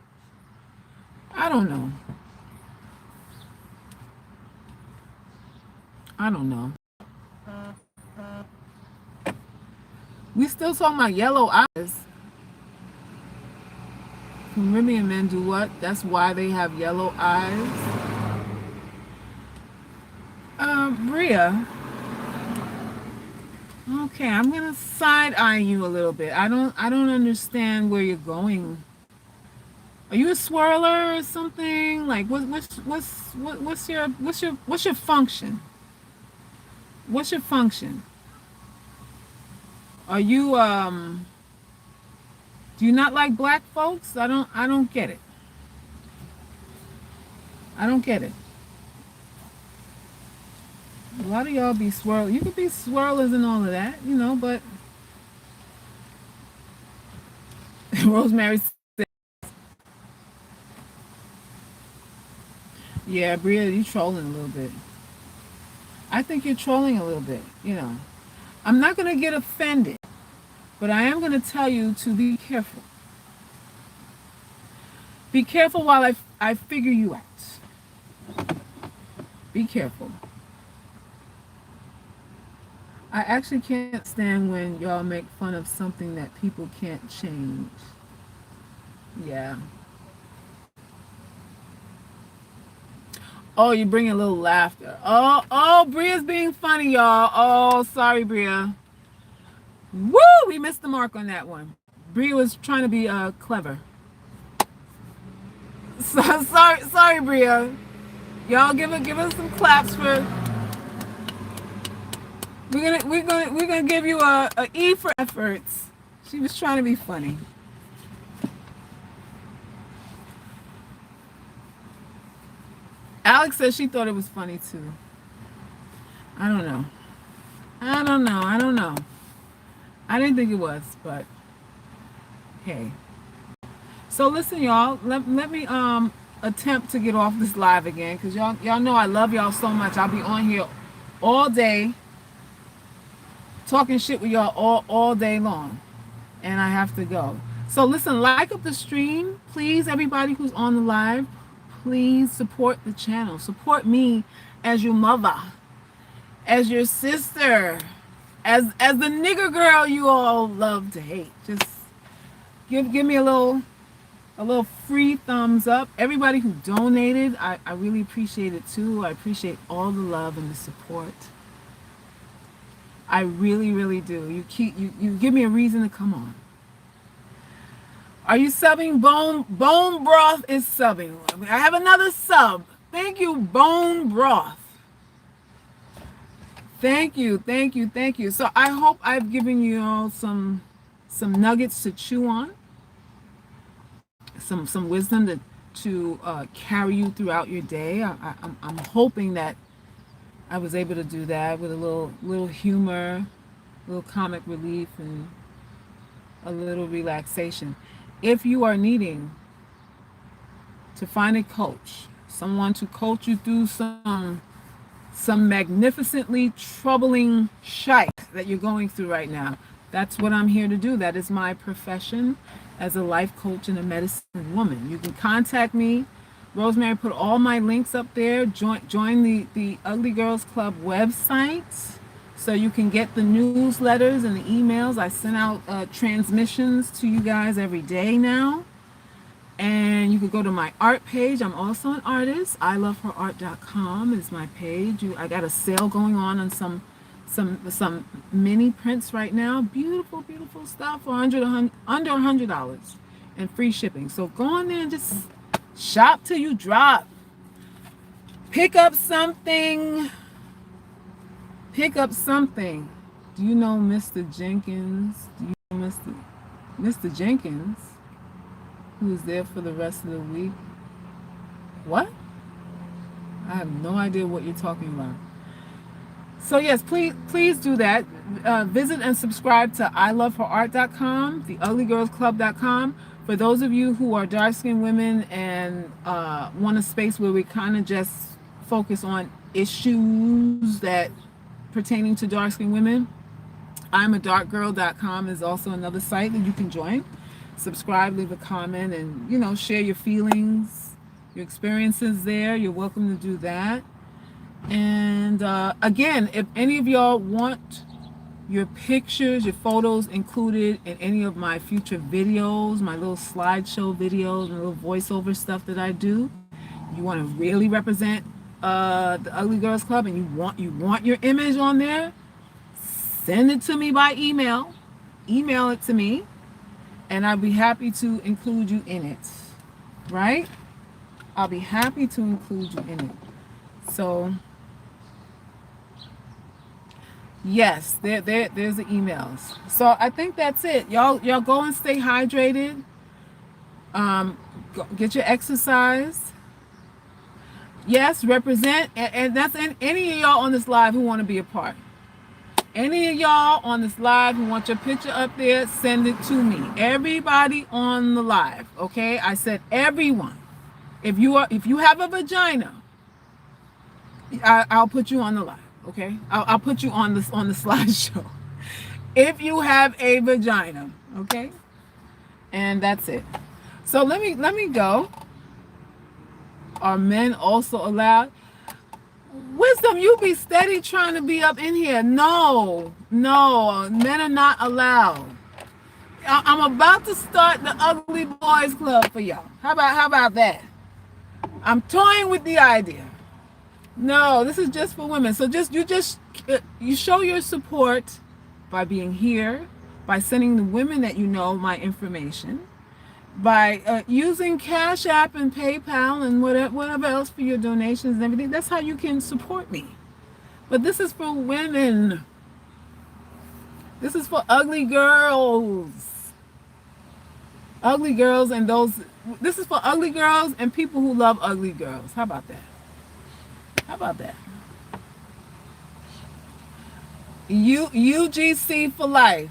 I don't know. I don't know. We still talking about yellow eyes. Caribbean men do what? That's why they have yellow eyes. Bria. Okay, I'm gonna side eye you a little bit. I don't understand where you're going. Are you a swirler or something? Like what's your function? What's your function? Are you do you not like black folks? I don't get it. I don't get it. A lot of y'all be swirl. You could be swirlers and all of that, you know, but Rosemary said, yeah, Bria, you trolling a little bit. I think you're trolling a little bit, you know. I'm not going to get offended, but I am going to tell you to be careful. Be careful while I figure you out. Be careful. I actually can't stand when y'all make fun of something that people can't change. Yeah. Oh, you bring a little laughter. Oh, Bria's being funny, y'all. Oh, sorry, Bria. Woo! We missed the mark on that one. Bria was trying to be clever. So, sorry, Bria. Y'all give us some claps for. We're gonna give you a E for efforts. She was trying to be funny. Alex says she thought it was funny too. I don't know. I didn't think it was, but hey. So listen, y'all. Let me attempt to get off this live again, because y'all know I love y'all so much. I'll be on here all day, talking shit with y'all all day long, and I have to go. So listen, like up the stream, please. Everybody who's on the live, please support the channel. Support me as your mother, as your sister, as the nigger girl you all love to hate. Just give me a little free thumbs up. Everybody who donated, I really appreciate it too. I appreciate all the love and the support. I really, really do. You give me a reason to come on. Are you subbing? Bone Broth is subbing. I have another sub. Thank you, Bone Broth. Thank you. So I hope I've given you all some nuggets to chew on. some wisdom to carry you throughout your day. I'm hoping that I was able to do that with a little humor, a little comic relief, and a little relaxation. If you are needing to find a coach, someone to coach you through some magnificently troubling shite that you're going through right now, that's what I'm here to do. That is my profession as a life coach and a medicine woman. You can contact me. Rosemary put all my links up there. Join the Ugly Girls Club website so you can get the newsletters and the emails. I send out transmissions to you guys every day now. And you could go to my art page. I'm also an artist. iloveherart.com is my page. I got a sale going on some mini prints right now. Beautiful, beautiful stuff for under $100 and free shipping. So go on there and just shop till you drop. Pick up something. Pick up something. Do you know Mr. Jenkins? Do you know Mr. Jenkins? Who is there for the rest of the week? What? I have no idea what you're talking about. So yes, please do that. Visit and subscribe to iloveherart.com, theuglygirlsclub.com. For those of you who are dark-skinned women and want a space where we kind of just focus on issues that pertaining to dark-skinned women, imadarkgirl.com is also another site that you can join. Subscribe, leave a comment, and share your feelings, your experiences there. You're welcome to do that. And again, if any of y'all want your pictures, your photos included in any of my future videos, my little slideshow videos and little voiceover stuff that I do, you want to really represent the Ugly Girls Club, and you want your image on there, send it to me by email. Email it to me, and I'll be happy to include you in it. Right? I'll be happy to include you in it. So yes, there's the emails. So I think that's it. Y'all go and stay hydrated. Get your exercise. Yes, represent, and that's any of y'all on this live who want to be a part. Any of y'all on this live who want your picture up there, send it to me. Everybody on the live, okay? I said everyone. If you have a vagina, I'll put you on the live, okay? I'll put you on the slideshow. If you have a vagina, okay? And that's it. So let me go. Are men also allowed? Wisdom, you be steady trying to be up in here. No, men are not allowed. I'm about to start the Ugly Boys Club for y'all. How about that? I'm toying with the idea. No, this is just for women. So you show your support by being here, by sending the women that you know my information, by using Cash App and PayPal and whatever else for your donations and everything. That's how you can support me. But this is for women. This is for ugly girls. Ugly girls and those. This is for ugly girls and people who love ugly girls. How about that? How about that? UGC for life.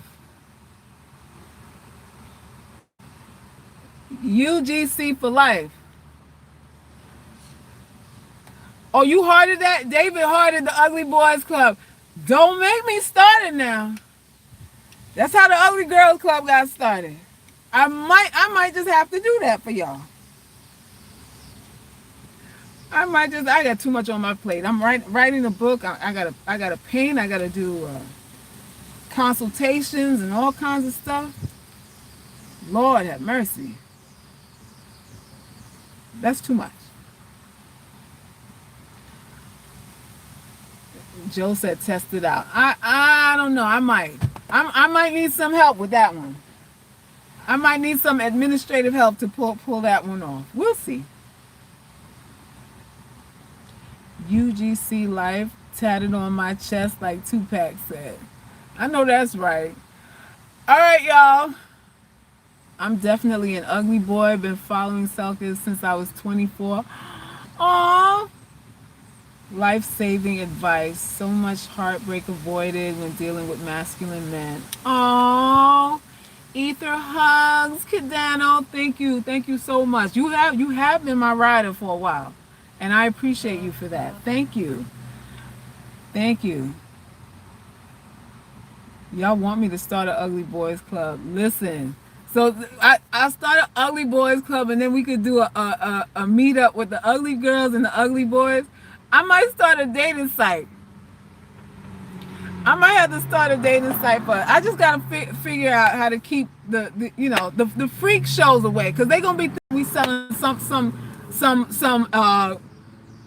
UGC for life. Oh, you hearted that? David hearted the Ugly Boys Club. Don't make me start it now. That's how the Ugly Girls Club got started. I might just have to do that for y'all. I got too much on my plate. I'm writing a book. I gotta paint. I gotta do consultations and all kinds of stuff. Lord have mercy. That's too much. Joe said test it out. I don't know. I might need some help with that one. I might need some administrative help to pull that one off. We'll see. UGC life tatted on my chest like Tupac said. I know that's right. All right, y'all. I'm definitely an ugly boy. Been following Selkis since I was 24. Aww. Life-saving advice. So much heartbreak avoided when dealing with masculine men. Aww. Ether hugs, Kadano. Thank you. Thank you so much. You have been my rider for a while. And I appreciate you for that. Thank you. Thank you. Y'all want me to start an Ugly Boys Club. Listen. So I start an Ugly Boys Club, and then we could do a meetup with the ugly girls and the ugly boys. I might start a dating site. I might have to start a dating site, but I just gotta figure out how to keep the freak shows away, because they gonna be thinking we selling some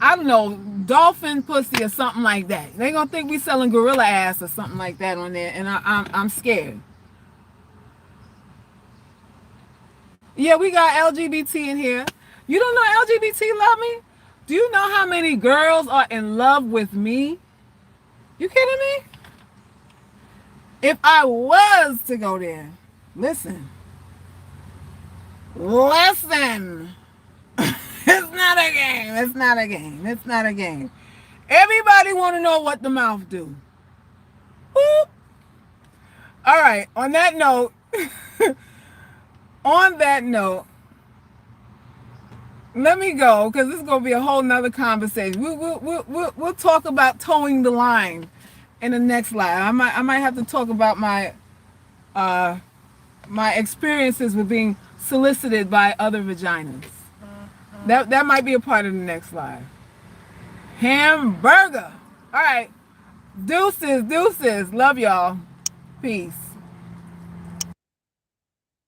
I don't know, dolphin pussy or something like that. They gonna think we selling gorilla ass or something like that on there, and I'm scared. Yeah, we got LGBT in here. You don't know LGBT love me? Do you know how many girls are in love with me? You kidding me? If I was to go there, listen. It's not a game. It's not a game. It's not a game. Everybody want to know what the mouth do. Boop. All right. On that note, let me go, because this is gonna be a whole nother conversation. We'll talk about towing the line in the next live. I might have to talk about my my experiences with being solicited by other vaginas. That might be a part of the next live. Hamburger. All right. Deuces. Love y'all. Peace.